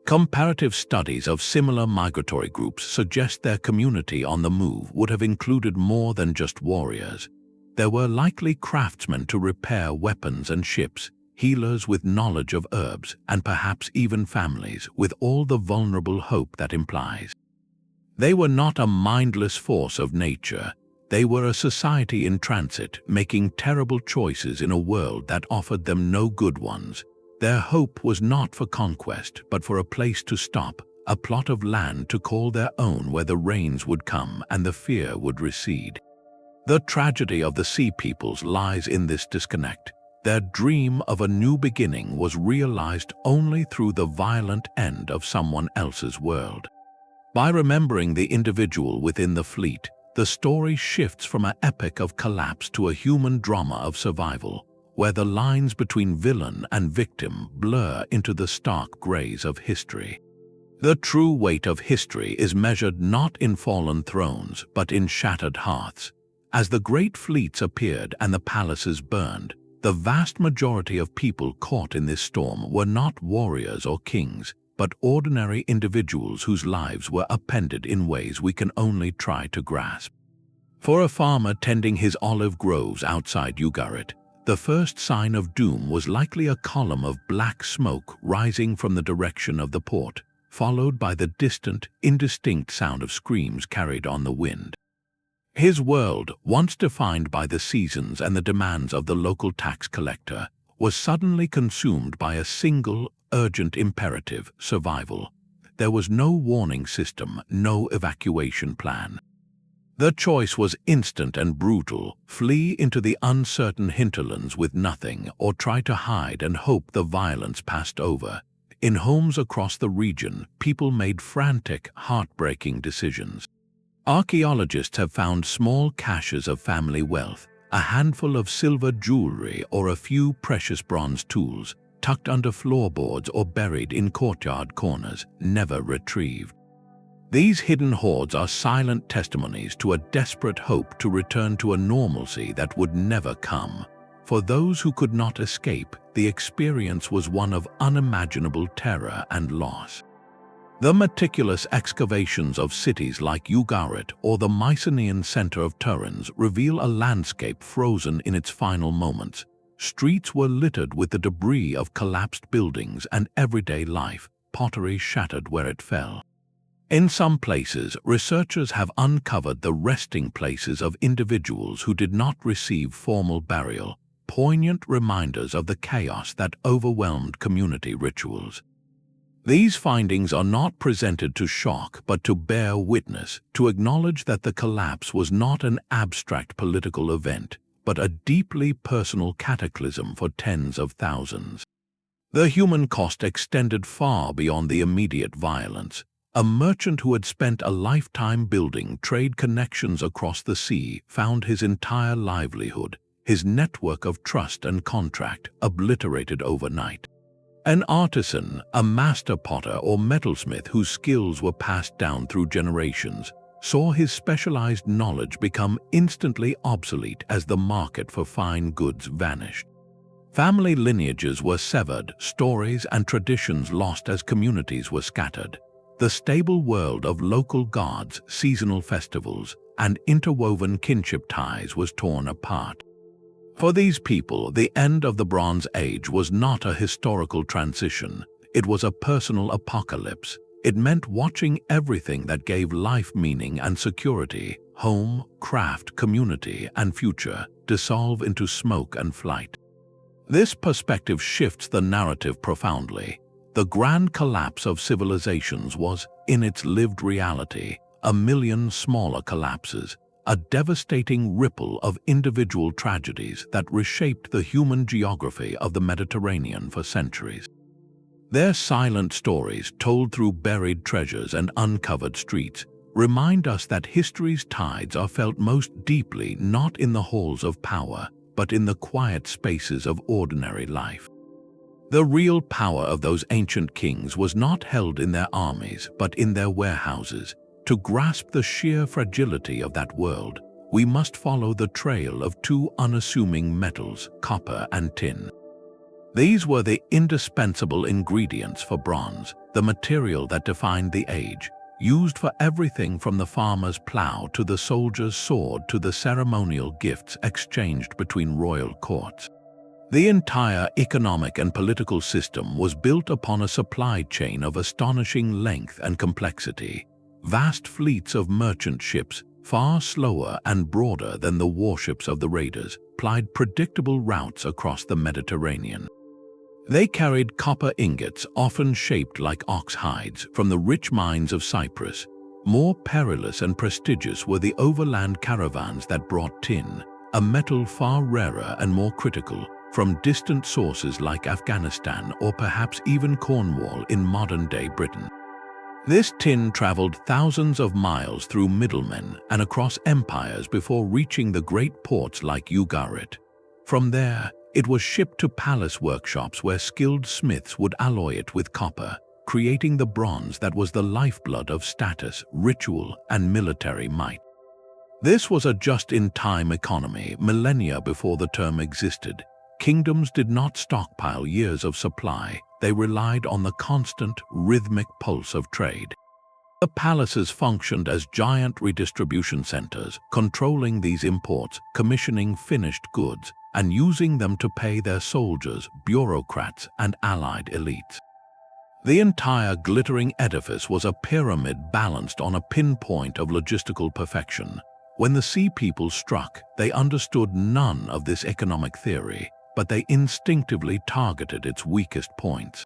Comparative studies of similar migratory groups suggest their community on the move would have included more than just warriors. There were likely craftsmen to repair weapons and ships, healers with knowledge of herbs, and perhaps even families with all the vulnerable hope that implies. They were not a mindless force of nature. They were a society in transit, making terrible choices in a world that offered them no good ones. Their hope was not for conquest, but for a place to stop, a plot of land to call their own where the rains would come and the fear would recede. The tragedy of the sea peoples lies in this disconnect. Their dream of a new beginning was realized only through the violent end of someone else's world. By remembering the individual within the fleet, the story shifts from an epic of collapse to a human drama of survival, where the lines between villain and victim blur into the stark grays of history. The true weight of history is measured not in fallen thrones, but in shattered hearths. As the great fleets appeared and the palaces burned, the vast majority of people caught in this storm were not warriors or kings, but ordinary individuals whose lives were upended in ways we can only try to grasp. For a farmer tending his olive groves outside Ugarit, the first sign of doom was likely a column of black smoke rising from the direction of the port, followed by the distant, indistinct sound of screams carried on the wind. His world, once defined by the seasons and the demands of the local tax collector, was suddenly consumed by a single, urgent imperative: survival. There was no warning system, no evacuation plan. The choice was instant and brutal: flee into the uncertain hinterlands with nothing, or try to hide and hope the violence passed over. In homes across the region, people made frantic, heartbreaking decisions. Archaeologists have found small caches of family wealth, a handful of silver jewelry or a few precious bronze tools, tucked under floorboards or buried in courtyard corners, never retrieved. These hidden hoards are silent testimonies to a desperate hope to return to a normalcy that would never come. For those who could not escape, the experience was one of unimaginable terror and loss. The meticulous excavations of cities like Ugarit or the Mycenaean center of Turin reveal a landscape frozen in its final moments. Streets were littered with the debris of collapsed buildings and everyday life, pottery shattered where it fell. In some places, researchers have uncovered the resting places of individuals who did not receive formal burial, poignant reminders of the chaos that overwhelmed community rituals. These findings are not presented to shock but to bear witness, to acknowledge that the collapse was not an abstract political event, but a deeply personal cataclysm for tens of thousands. The human cost extended far beyond the immediate violence. A merchant who had spent a lifetime building trade connections across the sea found his entire livelihood, his network of trust and contract, obliterated overnight. An artisan, a master potter or metalsmith whose skills were passed down through generations, saw his specialized knowledge become instantly obsolete as the market for fine goods vanished. Family lineages were severed, stories and traditions lost as communities were scattered. The stable world of local gods, seasonal festivals, and interwoven kinship ties was torn apart. For these people, the end of the Bronze Age was not a historical transition. It was a personal apocalypse. It meant watching everything that gave life meaning and security, home, craft, community, and future, dissolve into smoke and flight. This perspective shifts the narrative profoundly. The grand collapse of civilizations was, in its lived reality, a million smaller collapses, a devastating ripple of individual tragedies that reshaped the human geography of the Mediterranean for centuries. Their silent stories, told through buried treasures and uncovered streets, remind us that history's tides are felt most deeply not in the halls of power, but in the quiet spaces of ordinary life. The real power of those ancient kings was not held in their armies, but in their warehouses. To grasp the sheer fragility of that world, we must follow the trail of two unassuming metals, copper and tin. These were the indispensable ingredients for bronze, the material that defined the age, used for everything from the farmer's plow to the soldier's sword to the ceremonial gifts exchanged between royal courts. The entire economic and political system was built upon a supply chain of astonishing length and complexity. Vast fleets of merchant ships, far slower and broader than the warships of the raiders, plied predictable routes across the Mediterranean. They carried copper ingots, often shaped like ox hides, from the rich mines of Cyprus. More perilous and prestigious were the overland caravans that brought tin, a metal far rarer and more critical, from distant sources like Afghanistan or perhaps even Cornwall in modern-day Britain. This tin traveled thousands of miles through middlemen and across empires before reaching the great ports like Ugarit. From there, it was shipped to palace workshops where skilled smiths would alloy it with copper, creating the bronze that was the lifeblood of status, ritual, and military might. This was a just-in-time economy millennia before the term existed. Kingdoms did not stockpile years of supply. They relied on the constant, rhythmic pulse of trade. The palaces functioned as giant redistribution centers, controlling these imports, commissioning finished goods, and using them to pay their soldiers, bureaucrats, and allied elites. The entire glittering edifice was a pyramid balanced on a pinpoint of logistical perfection. When the sea people struck, they understood none of this economic theory, but they instinctively targeted its weakest points.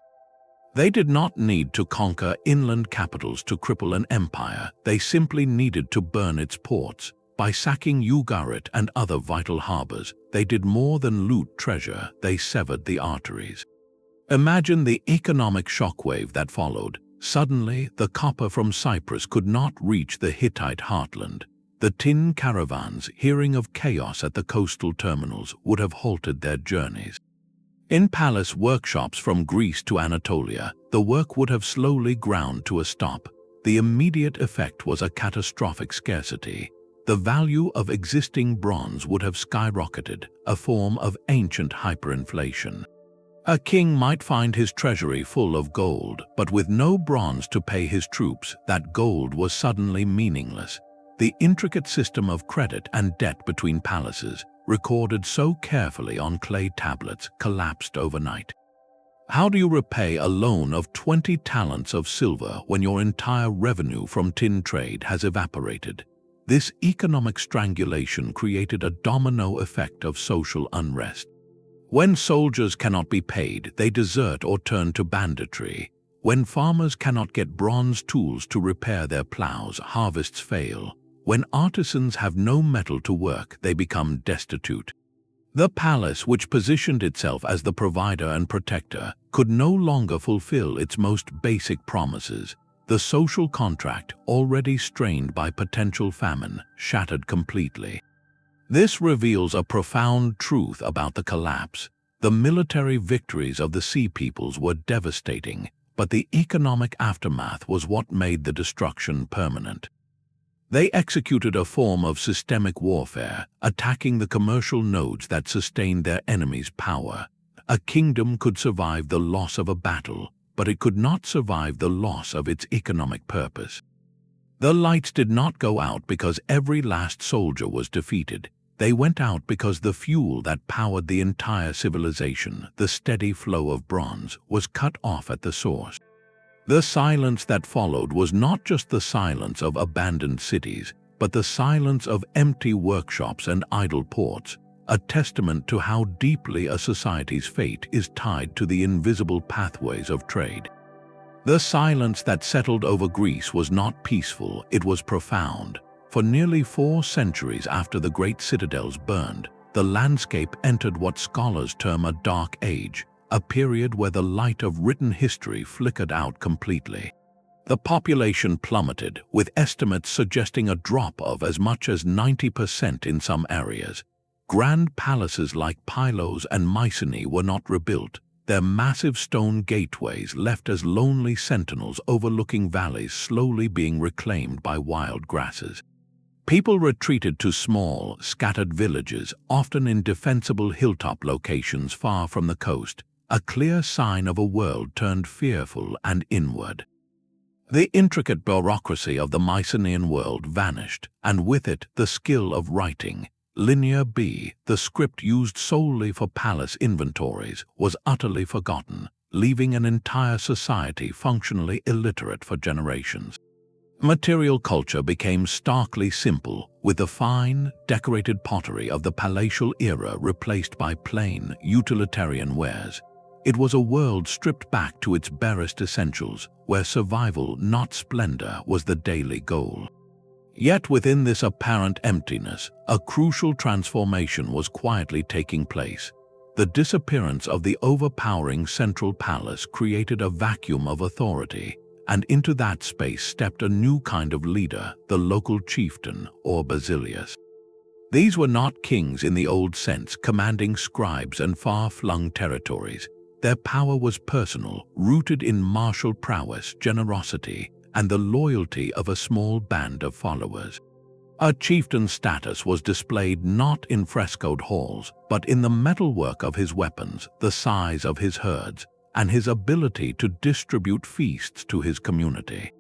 They did not need to conquer inland capitals to cripple an empire. They simply needed to burn its ports. By sacking Ugarit and other vital harbors, they did more than loot treasure, they severed the arteries. Imagine the economic shockwave that followed. Suddenly, the copper from Cyprus could not reach the Hittite heartland. The tin caravans, hearing of chaos at the coastal terminals, would have halted their journeys. In palace workshops from Greece to Anatolia, the work would have slowly ground to a stop. The immediate effect was a catastrophic scarcity. The value of existing bronze would have skyrocketed, a form of ancient hyperinflation. A king might find his treasury full of gold, but with no bronze to pay his troops, that gold was suddenly meaningless. The intricate system of credit and debt between palaces, recorded so carefully on clay tablets, collapsed overnight. How do you repay a loan of 20 talents of silver when your entire revenue from tin trade has evaporated? This economic strangulation created a domino effect of social unrest. When soldiers cannot be paid, they desert or turn to banditry. When farmers cannot get bronze tools to repair their plows, harvests fail. When artisans have no metal to work, they become destitute. The palace, which positioned itself as the provider and protector, could no longer fulfill its most basic promises. The social contract, already strained by potential famine, shattered completely. This reveals a profound truth about the collapse. The military victories of the sea peoples were devastating, but the economic aftermath was what made the destruction permanent. They executed a form of systemic warfare, attacking the commercial nodes that sustained their enemies' power. A kingdom could survive the loss of a battle, but it could not survive the loss of its economic purpose. The lights did not go out because every last soldier was defeated. They went out because the fuel that powered the entire civilization, the steady flow of bronze, was cut off at the source. The silence that followed was not just the silence of abandoned cities, but the silence of empty workshops and idle ports, a testament to how deeply a society's fate is tied to the invisible pathways of trade. The silence that settled over Greece was not peaceful, it was profound. For nearly 4 centuries after the great citadels burned, the landscape entered what scholars term a dark age, a period where the light of written history flickered out completely. The population plummeted, with estimates suggesting a drop of as much as 90% in some areas. Grand palaces like Pylos and Mycenae were not rebuilt, their massive stone gateways left as lonely sentinels overlooking valleys slowly being reclaimed by wild grasses. People retreated to small, scattered villages, often in defensible hilltop locations far from the coast, a clear sign of a world turned fearful and inward. The intricate bureaucracy of the Mycenaean world vanished, and with it the skill of writing. Linear B, the script used solely for palace inventories, was utterly forgotten, leaving an entire society functionally illiterate for generations. Material culture became starkly simple, with the fine, decorated pottery of the palatial era replaced by plain, utilitarian wares. It was a world stripped back to its barest essentials, where survival, not splendor, was the daily goal. Yet within this apparent emptiness, a crucial transformation was quietly taking place. The disappearance of the overpowering central palace created a vacuum of authority. and into that space stepped a new kind of leader, the local chieftain or basileus. These were not kings in the old sense, commanding scribes and far-flung territories. Their power was personal, rooted in martial prowess, generosity, and the loyalty of a small band of followers. A chieftain's status was displayed not in frescoed halls, but in the metalwork of his weapons, the size of his herds, and his ability to distribute feasts to his community.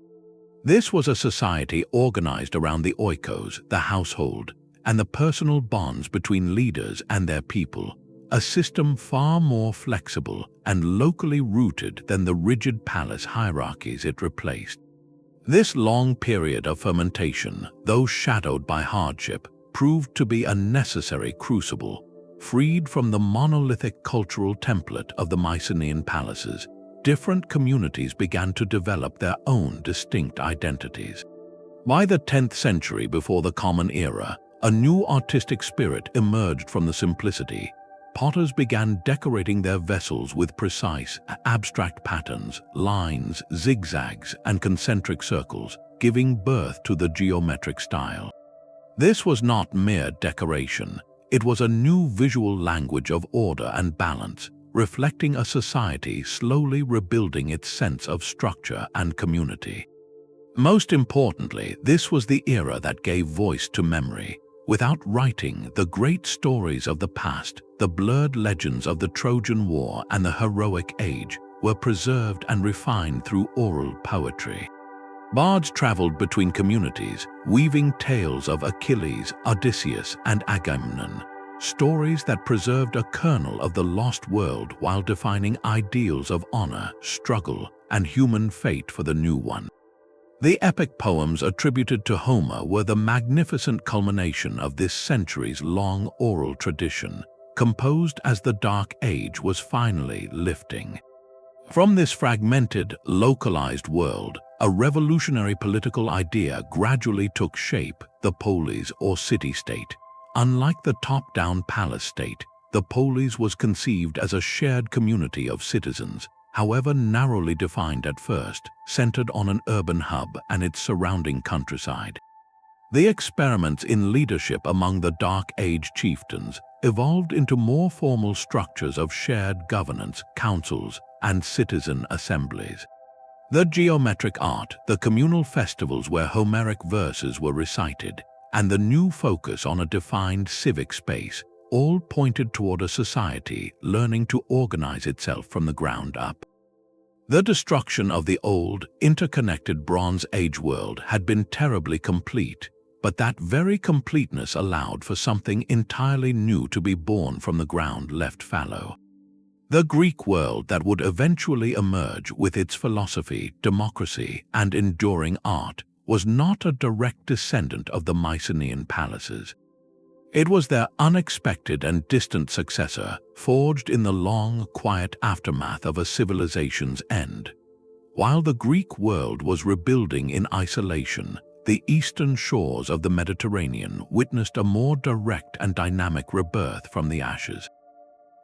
This was a society organized around the oikos, the household, and the personal bonds between leaders and their people, a system far more flexible and locally rooted than the rigid palace hierarchies it replaced. This long period of fermentation, though shadowed by hardship, proved to be a necessary crucible. Freed from the monolithic cultural template of the Mycenaean palaces, different communities began to develop their own distinct identities. By the 10th century before the Common Era, a new artistic spirit emerged from the simplicity. Potters began decorating their vessels with precise, abstract patterns, lines, zigzags, and concentric circles, giving birth to the geometric style. This was not mere decoration. It was a new visual language of order and balance, reflecting a society slowly rebuilding its sense of structure and community. Most importantly, this was the era that gave voice to memory. Without writing, the great stories of the past, the blurred legends of the Trojan War and the heroic age, were preserved and refined through oral poetry. Bards traveled between communities, weaving tales of Achilles, Odysseus, and Agamemnon, stories that preserved a kernel of the lost world while defining ideals of honor, struggle, and human fate for the new one. The epic poems attributed to Homer were the magnificent culmination of this centuries-long oral tradition, composed as the Dark Age was finally lifting. From this fragmented, localized world, a revolutionary political idea gradually took shape, the polis or city-state. Unlike the top-down palace state, the polis was conceived as a shared community of citizens, however narrowly defined at first, centered on an urban hub and its surrounding countryside. The experiments in leadership among the Dark Age chieftains evolved into more formal structures of shared governance, councils, and citizen assemblies. The geometric art, the communal festivals where Homeric verses were recited, and the new focus on a defined civic space all pointed toward a society learning to organize itself from the ground up. The destruction of the old, interconnected Bronze Age world had been terribly complete, but that very completeness allowed for something entirely new to be born from the ground left fallow. The Greek world that would eventually emerge with its philosophy, democracy, and enduring art was not a direct descendant of the Mycenaean palaces. It was their unexpected and distant successor, forged in the long, quiet aftermath of a civilization's end. While the Greek world was rebuilding in isolation, the eastern shores of the Mediterranean witnessed a more direct and dynamic rebirth from the ashes.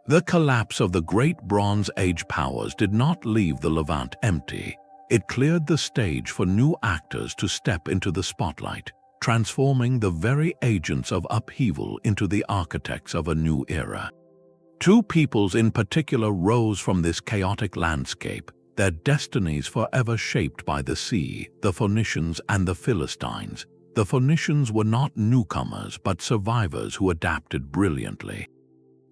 The collapse of the great Bronze Age powers did not leave the Levant empty. It cleared the stage for new actors to step into the spotlight, transforming the very agents of upheaval into the architects of a new era. Two peoples in particular rose from this chaotic landscape, their destinies forever shaped by the sea, the Phoenicians and the Philistines. The Phoenicians were not newcomers but survivors who adapted brilliantly.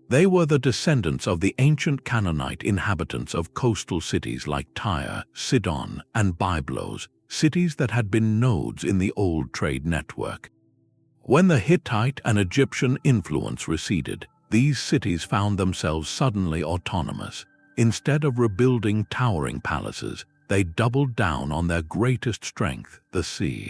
They were the descendants of the ancient Canaanite inhabitants of coastal cities like Tyre, Sidon, and Byblos, cities that had been nodes in the old trade network. When the Hittite and Egyptian influence receded, these cities found themselves suddenly autonomous. Instead of rebuilding towering palaces, they doubled down on their greatest strength, the sea.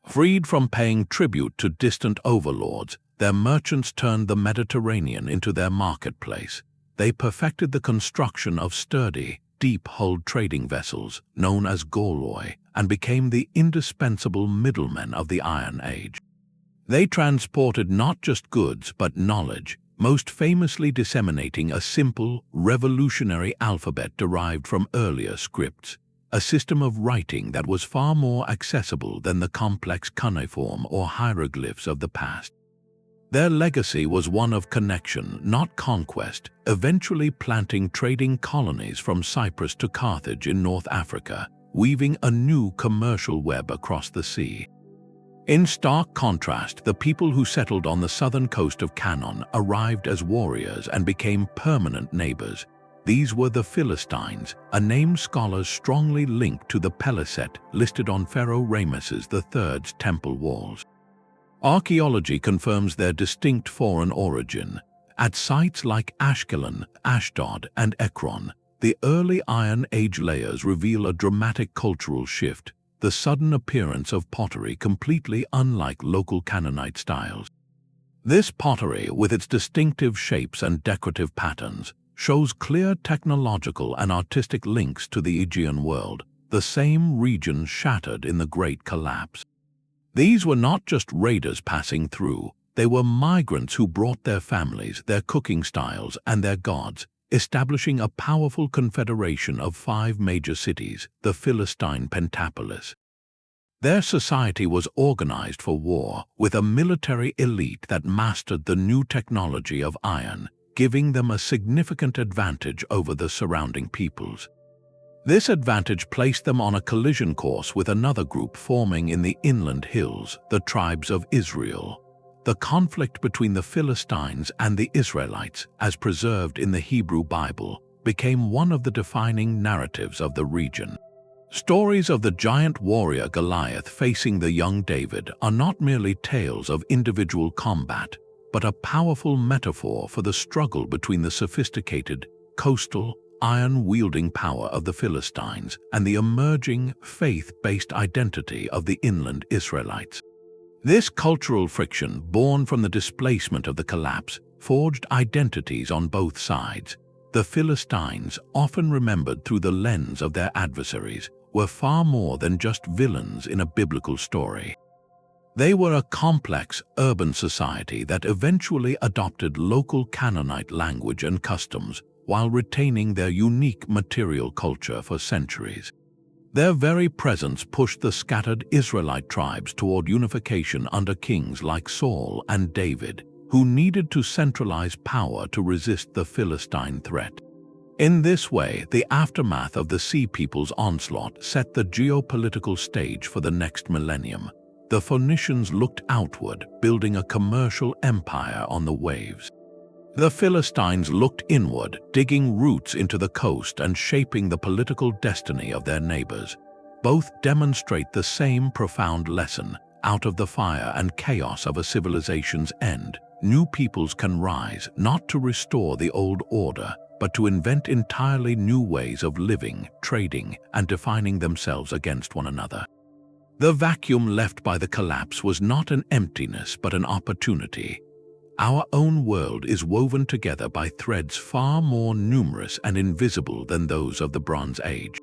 Freed from paying tribute to distant overlords, their merchants turned the Mediterranean into their marketplace. They perfected the construction of sturdy, deep-hulled trading vessels, known as goloi, and became the indispensable middlemen of the Iron Age. They transported not just goods but knowledge, most famously disseminating a simple, revolutionary alphabet derived from earlier scripts. a system of writing that was far more accessible than the complex cuneiform or hieroglyphs of the past. Their legacy was one of connection, not conquest, eventually planting trading colonies from Cyprus to Carthage in North Africa, weaving a new commercial web across the sea. In stark contrast, the people who settled on the southern coast of Canaan arrived as warriors and became permanent neighbors. These were the Philistines, a name scholars strongly link to the Peliset listed on Pharaoh Ramesses III's temple walls. Archaeology confirms their distinct foreign origin. At sites like Ashkelon, Ashdod, and Ekron, the early Iron Age layers reveal a dramatic cultural shift, the sudden appearance of pottery completely unlike local Canaanite styles. This pottery, with its distinctive shapes and decorative patterns, shows clear technological and artistic links to the Aegean world, the same region shattered in the Great Collapse. These were not just raiders passing through, they were migrants who brought their families, their cooking styles, and their gods, establishing a powerful confederation of 5 major cities, the Philistine Pentapolis. Their society was organized for war, with a military elite that mastered the new technology of iron, giving them a significant advantage over the surrounding peoples. This advantage placed them on a collision course with another group forming in the inland hills, the tribes of Israel. The conflict between the Philistines and the Israelites, as preserved in the Hebrew Bible, became one of the defining narratives of the region. Stories of the giant warrior Goliath facing the young David are not merely tales of individual combat, but a powerful metaphor for the struggle between the sophisticated, coastal, iron-wielding power of the Philistines and the emerging, faith-based identity of the inland Israelites. This cultural friction, born from the displacement of the collapse, forged identities on both sides. The Philistines, often remembered through the lens of their adversaries, were far more than just villains in a biblical story. They were a complex, urban society that eventually adopted local Canaanite language and customs, while retaining their unique material culture for centuries. Their very presence pushed the scattered Israelite tribes toward unification under kings like Saul and David, who needed to centralize power to resist the Philistine threat. In this way, the aftermath of the Sea People's onslaught set the geopolitical stage for the next millennium. The Phoenicians looked outward, building a commercial empire on the waves. The Philistines looked inward, digging roots into the coast and shaping the political destiny of their neighbors. Both demonstrate the same profound lesson: out of the fire and chaos of a civilization's end, new peoples can rise, not to restore the old order, but to invent entirely new ways of living, trading, and defining themselves against one another. The vacuum left by the collapse was not an emptiness but an opportunity. Our own world is woven together by threads far more numerous and invisible than those of the Bronze Age.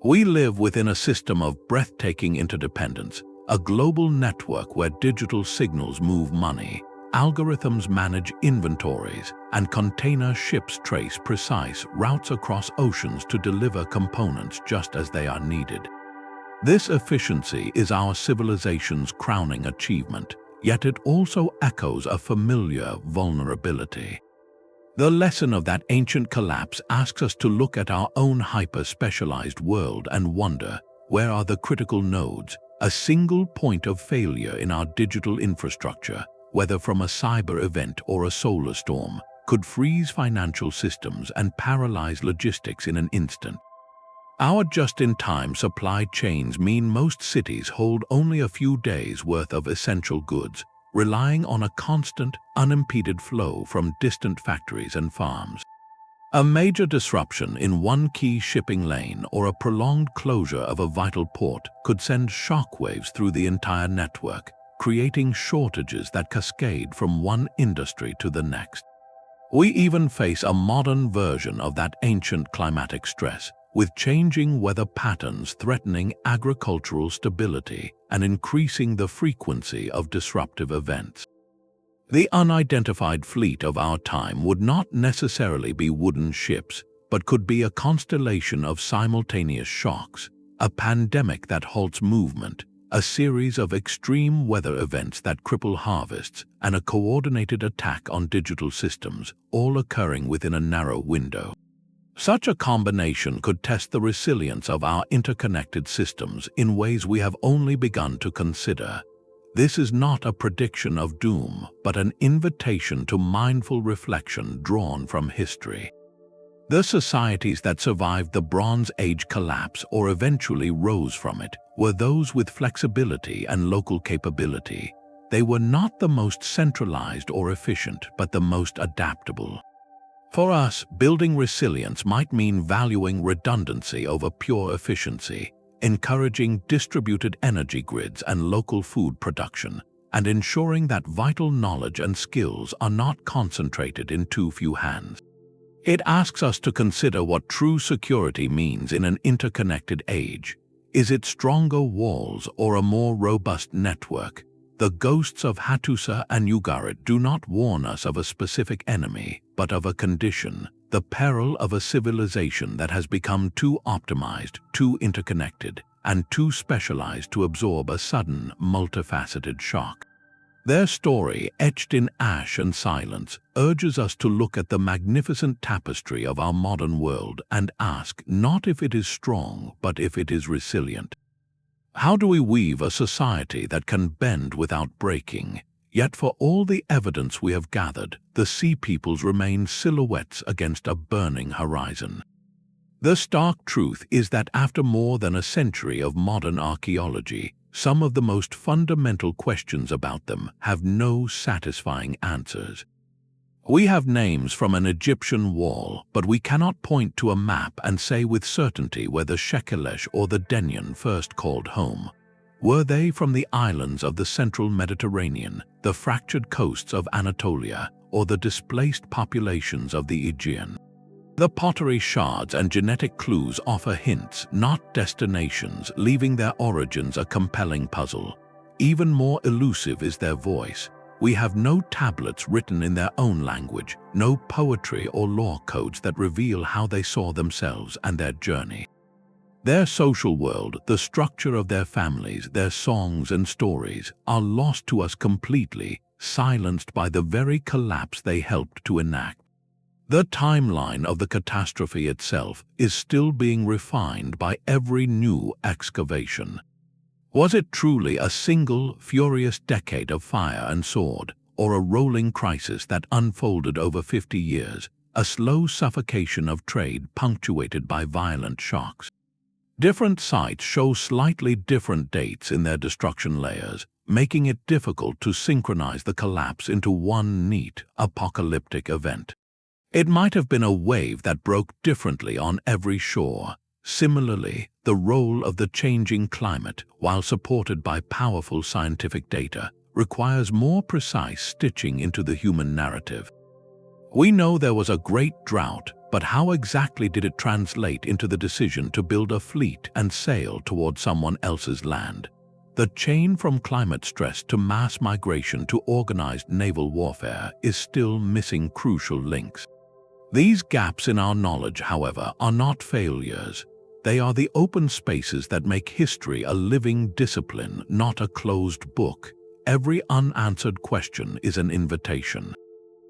We live within a system of breathtaking interdependence, a global network where digital signals move money, algorithms manage inventories, and container ships trace precise routes across oceans to deliver components just as they are needed. This efficiency is our civilization's crowning achievement, yet it also echoes a familiar vulnerability. The lesson of that ancient collapse asks us to look at our own hyper-specialized world and wonder, where are the critical nodes? A single point of failure in our digital infrastructure, whether from a cyber event or a solar storm, could freeze financial systems and paralyze logistics in an instant. Our just-in-time supply chains mean most cities hold only a few days' worth of essential goods, relying on a constant, unimpeded flow from distant factories and farms. A major disruption in one key shipping lane or a prolonged closure of a vital port could send shockwaves through the entire network, creating shortages that cascade from one industry to the next. We even face a modern version of that ancient climatic stress, with changing weather patterns threatening agricultural stability and increasing the frequency of disruptive events. The unidentified fleet of our time would not necessarily be wooden ships, but could be a constellation of simultaneous shocks, a pandemic that halts movement, a series of extreme weather events that cripple harvests, and a coordinated attack on digital systems, all occurring within a narrow window. Such a combination could test the resilience of our interconnected systems in ways we have only begun to consider. This is not a prediction of doom, but an invitation to mindful reflection drawn from history. The societies that survived the Bronze Age collapse or eventually rose from it were those with flexibility and local capability. They were not the most centralized or efficient, but the most adaptable. For us, building resilience might mean valuing redundancy over pure efficiency, encouraging distributed energy grids and local food production, and ensuring that vital knowledge and skills are not concentrated in too few hands. It asks us to consider what true security means in an interconnected age. Is it stronger walls or a more robust network? The ghosts of Hattusa and Ugarit do not warn us of a specific enemy, but of a condition, the peril of a civilization that has become too optimized, too interconnected, and too specialized to absorb a sudden, multifaceted shock. Their story, etched in ash and silence, urges us to look at the magnificent tapestry of our modern world and ask not if it is strong, but if it is resilient. How do we weave a society that can bend without breaking? Yet for all the evidence we have gathered, the sea peoples remain silhouettes against a burning horizon. The stark truth is that after more than a century of modern archaeology, some of the most fundamental questions about them have no satisfying answers. We have names from an Egyptian wall, but we cannot point to a map and say with certainty whether Shekelesh or the Denyen first called home. Were they from the islands of the central Mediterranean, the fractured coasts of Anatolia, or the displaced populations of the Aegean? The pottery shards and genetic clues offer hints, not destinations, leaving their origins a compelling puzzle. Even more elusive is their voice. We have no tablets written in their own language, no poetry or law codes that reveal how they saw themselves and their journey. Their social world, the structure of their families, their songs and stories, are lost to us completely, silenced by the very collapse they helped to enact. The timeline of the catastrophe itself is still being refined by every new excavation. Was it truly a single, furious decade of fire and sword, or a rolling crisis that unfolded over 50 years, a slow suffocation of trade punctuated by violent shocks? Different sites show slightly different dates in their destruction layers, making it difficult to synchronize the collapse into one neat, apocalyptic event. It might have been a wave that broke differently on every shore. Similarly, the role of the changing climate, while supported by powerful scientific data, requires more precise stitching into the human narrative. We know there was a great drought, but how exactly did it translate into the decision to build a fleet and sail toward someone else's land? The chain from climate stress to mass migration to organized naval warfare is still missing crucial links. These gaps in our knowledge, however, are not failures. They are the open spaces that make history a living discipline, not a closed book. Every unanswered question is an invitation.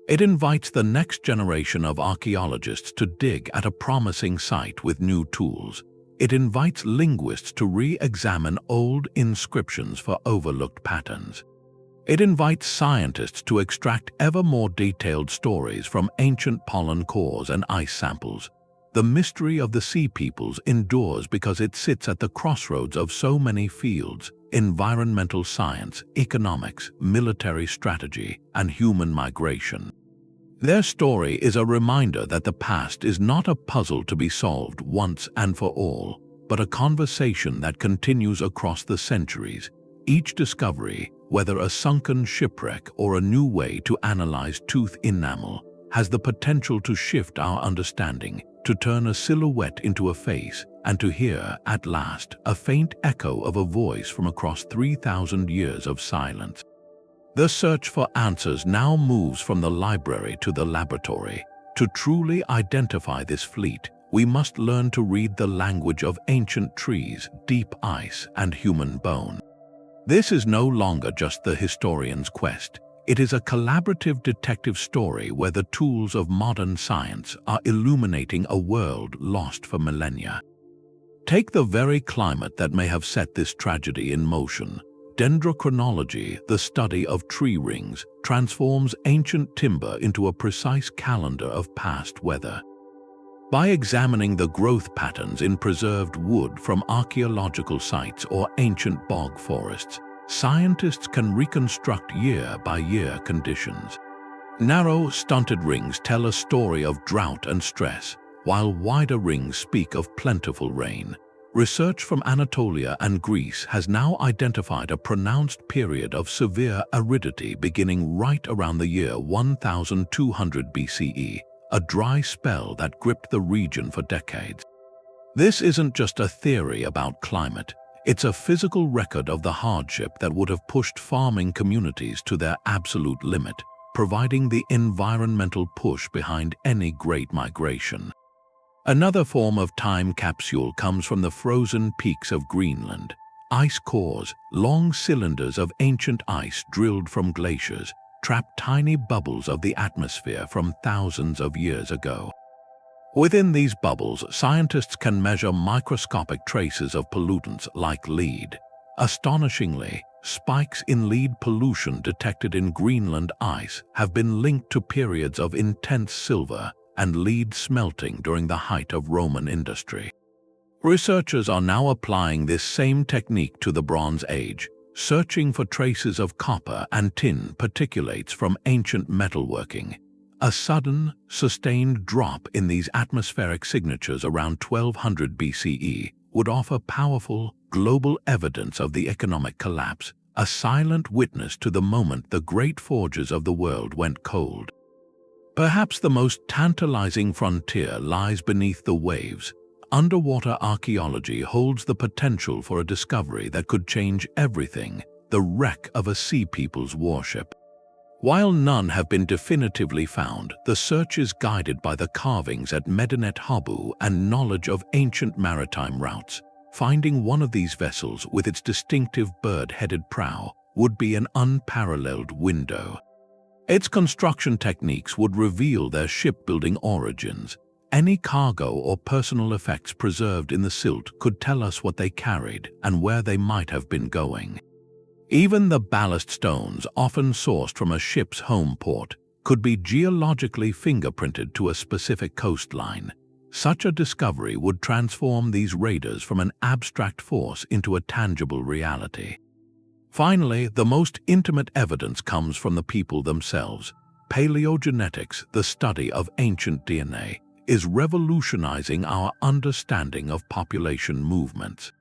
It invites the next generation of archaeologists to dig at a promising site with new tools. It invites linguists to re-examine old inscriptions for overlooked patterns. It invites scientists to extract ever more detailed stories from ancient pollen cores and ice samples. The mystery of the sea peoples endures because it sits at the crossroads of so many fields: environmental science, economics, military strategy, and human migration. Their story is a reminder that the past is not a puzzle to be solved once and for all, but a conversation that continues across the centuries. Each discovery, whether a sunken shipwreck or a new way to analyze tooth enamel, has the potential to shift our understanding, to turn a silhouette into a face, and to hear, at last, a faint echo of a voice from across 3,000 years of silence. The search for answers now moves from the library to the laboratory. To truly identify this fleet, we must learn to read the language of ancient trees, deep ice, and human bone. This is no longer just the historian's quest. It is a collaborative detective story where the tools of modern science are illuminating a world lost for millennia. Take the very climate that may have set this tragedy in motion. Dendrochronology, the study of tree rings, transforms ancient timber into a precise calendar of past weather. By examining the growth patterns in preserved wood from archaeological sites or ancient bog forests, scientists can reconstruct year-by-year conditions. Narrow, stunted rings tell a story of drought and stress, while wider rings speak of plentiful rain. Research from Anatolia and Greece has now identified a pronounced period of severe aridity beginning right around the year 1200 BCE, a dry spell that gripped the region for decades. This isn't just a theory about climate, it's a physical record of the hardship that would have pushed farming communities to their absolute limit, providing the environmental push behind any great migration. Another form of time capsule comes from the frozen peaks of Greenland. Ice cores, long cylinders of ancient ice drilled from glaciers, trap tiny bubbles of the atmosphere from thousands of years ago. Within these bubbles, scientists can measure microscopic traces of pollutants like lead. Astonishingly, spikes in lead pollution detected in Greenland ice have been linked to periods of intense silver and lead smelting during the height of Roman industry. Researchers are now applying this same technique to the Bronze Age, searching for traces of copper and tin particulates from ancient metalworking. A sudden, sustained drop in these atmospheric signatures around 1200 BCE would offer powerful, global evidence of the economic collapse, a silent witness to the moment the great forges of the world went cold. Perhaps the most tantalizing frontier lies beneath the waves. Underwater archaeology holds the potential for a discovery that could change everything, the wreck of a sea people's warship. While none have been definitively found, the search is guided by the carvings at Medinet Habu and knowledge of ancient maritime routes. Finding one of these vessels with its distinctive bird-headed prow would be an unparalleled window. Its construction techniques would reveal their shipbuilding origins. Any cargo or personal effects preserved in the silt could tell us what they carried and where they might have been going. Even the ballast stones, often sourced from a ship's home port, could be geologically fingerprinted to a specific coastline. Such a discovery would transform these raiders from an abstract force into a tangible reality. Finally, the most intimate evidence comes from the people themselves. Paleogenetics, the study of ancient DNA, is revolutionizing our understanding of population movements.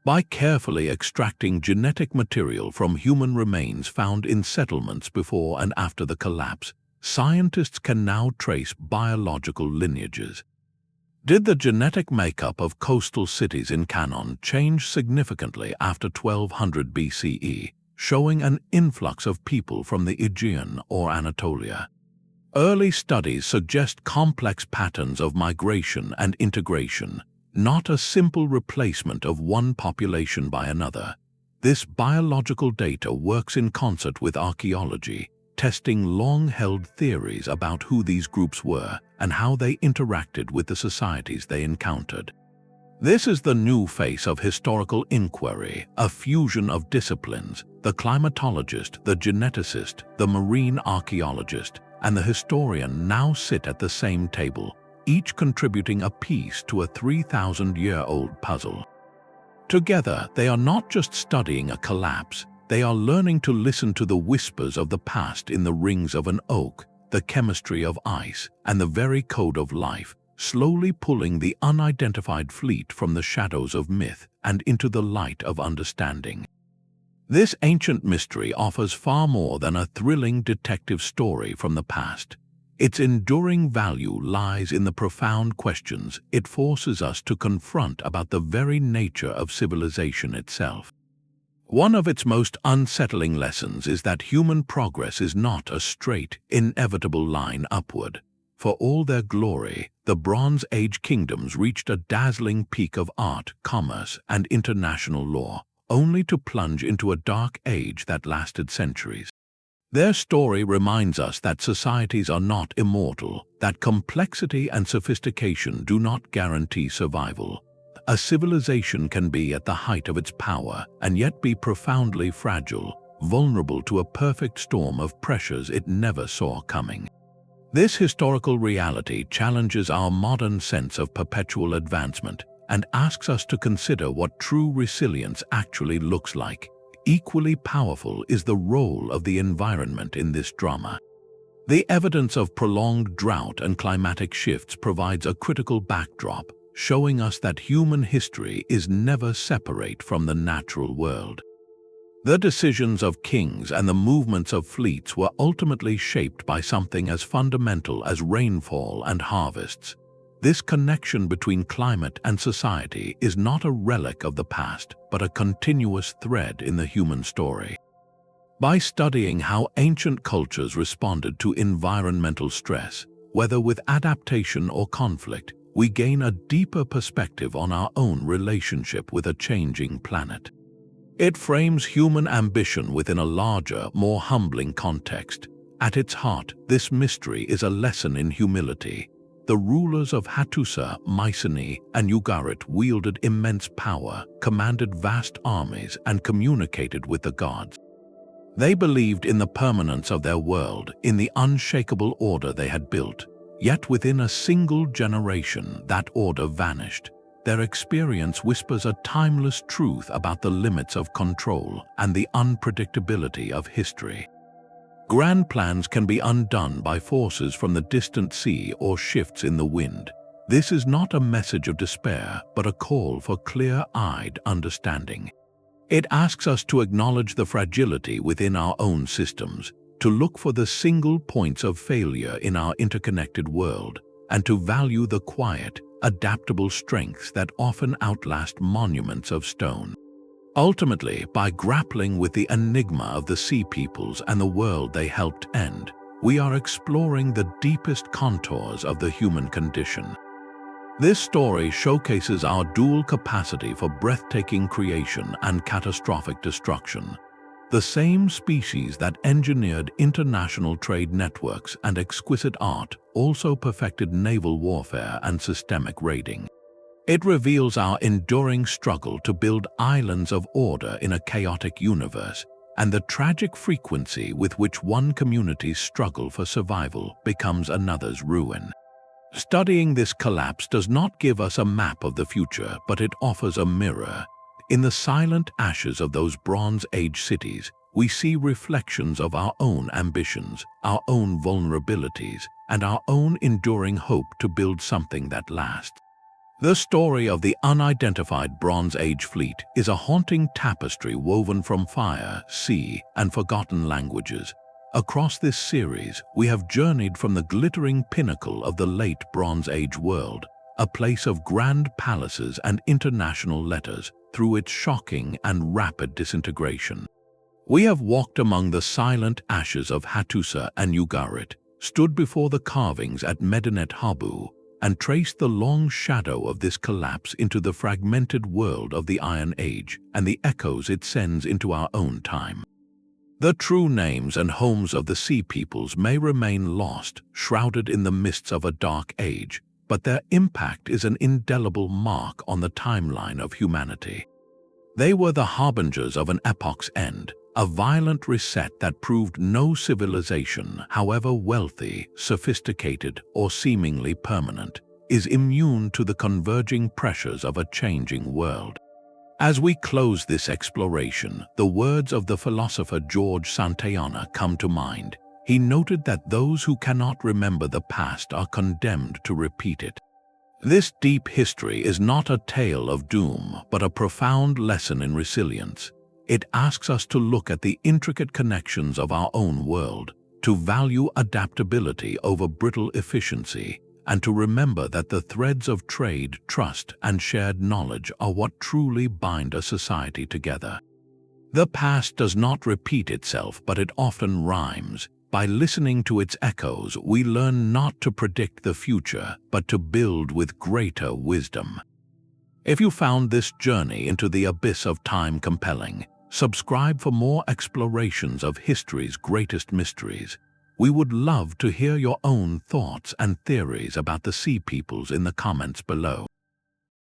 By carefully extracting genetic material from human remains found in settlements before and after the collapse, scientists can now trace biological lineages. Did the genetic makeup of coastal cities in Canaan change significantly after 1200 BCE, showing an influx of people from the Aegean or Anatolia? Early studies suggest complex patterns of migration and integration, not a simple replacement of one population by another. This biological data works in concert with archaeology, testing long-held theories about who these groups were and how they interacted with the societies they encountered. This is the new face of historical inquiry, a fusion of disciplines: the climatologist, the geneticist, the marine archaeologist, and the historian now sit at the same table, each contributing a piece to a 3,000-year-old puzzle. Together, they are not just studying a collapse, they are learning to listen to the whispers of the past in the rings of an oak, the chemistry of ice, and the very code of life, slowly pulling the unidentified fleet from the shadows of myth and into the light of understanding. This ancient mystery offers far more than a thrilling detective story from the past. Its enduring value lies in the profound questions it forces us to confront about the very nature of civilization itself. One of its most unsettling lessons is that human progress is not a straight, inevitable line upward. For all their glory, the Bronze Age kingdoms reached a dazzling peak of art, commerce, and international law, only to plunge into a dark age that lasted centuries. Their story reminds us that societies are not immortal, that complexity and sophistication do not guarantee survival. A civilization can be at the height of its power and yet be profoundly fragile, vulnerable to a perfect storm of pressures it never saw coming. This historical reality challenges our modern sense of perpetual advancement and asks us to consider what true resilience actually looks like. Equally powerful is the role of the environment in this drama. The evidence of prolonged drought and climatic shifts provides a critical backdrop, showing us that human history is never separate from the natural world. The decisions of kings and the movements of fleets were ultimately shaped by something as fundamental as rainfall and harvests. This connection between climate and society is not a relic of the past, but a continuous thread in the human story. By studying how ancient cultures responded to environmental stress, whether with adaptation or conflict, we gain a deeper perspective on our own relationship with a changing planet. It frames human ambition within a larger, more humbling context. At its heart, this mystery is a lesson in humility. The rulers of Hattusa, Mycenae, and Ugarit wielded immense power, commanded vast armies, and communicated with the gods. They believed in the permanence of their world, in the unshakable order they had built. Yet within a single generation, that order vanished. Their experience whispers a timeless truth about the limits of control and the unpredictability of history. Grand plans can be undone by forces from the distant sea or shifts in the wind. This is not a message of despair, but a call for clear-eyed understanding. It asks us to acknowledge the fragility within our own systems, to look for the single points of failure in our interconnected world, and to value the quiet, adaptable strengths that often outlast monuments of stone. Ultimately, by grappling with the enigma of the sea peoples and the world they helped end, we are exploring the deepest contours of the human condition. This story showcases our dual capacity for breathtaking creation and catastrophic destruction. The same species that engineered international trade networks and exquisite art also perfected naval warfare and systemic raiding. It reveals our enduring struggle to build islands of order in a chaotic universe, and the tragic frequency with which one community's struggle for survival becomes another's ruin. Studying this collapse does not give us a map of the future, but it offers a mirror. In the silent ashes of those Bronze Age cities, we see reflections of our own ambitions, our own vulnerabilities, and our own enduring hope to build something that lasts. The story of the unidentified Bronze Age fleet is a haunting tapestry woven from fire, sea, and forgotten languages. Across this series, we have journeyed from the glittering pinnacle of the late Bronze Age world, a place of grand palaces and international letters, through its shocking and rapid disintegration. We have walked among the silent ashes of Hattusa and Ugarit, stood before the carvings at Medinet Habu, and traced the long shadow of this collapse into the fragmented world of the Iron Age and the echoes it sends into our own time. The true names and homes of the sea peoples may remain lost, shrouded in the mists of a dark age, but their impact is an indelible mark on the timeline of humanity. They were the harbingers of an epoch's end, a violent reset that proved no civilization, however wealthy, sophisticated, or seemingly permanent, is immune to the converging pressures of a changing world. As we close this exploration, the words of the philosopher George Santayana come to mind. He noted that those who cannot remember the past are condemned to repeat it. This deep history is not a tale of doom, but a profound lesson in resilience. It asks us to look at the intricate connections of our own world, to value adaptability over brittle efficiency, and to remember that the threads of trade, trust, and shared knowledge are what truly bind a society together. The past does not repeat itself, but it often rhymes. By listening to its echoes, we learn not to predict the future, but to build with greater wisdom. If you found this journey into the abyss of time compelling, subscribe for more explorations of history's greatest mysteries. We would love to hear your own thoughts and theories about the sea peoples in the comments below.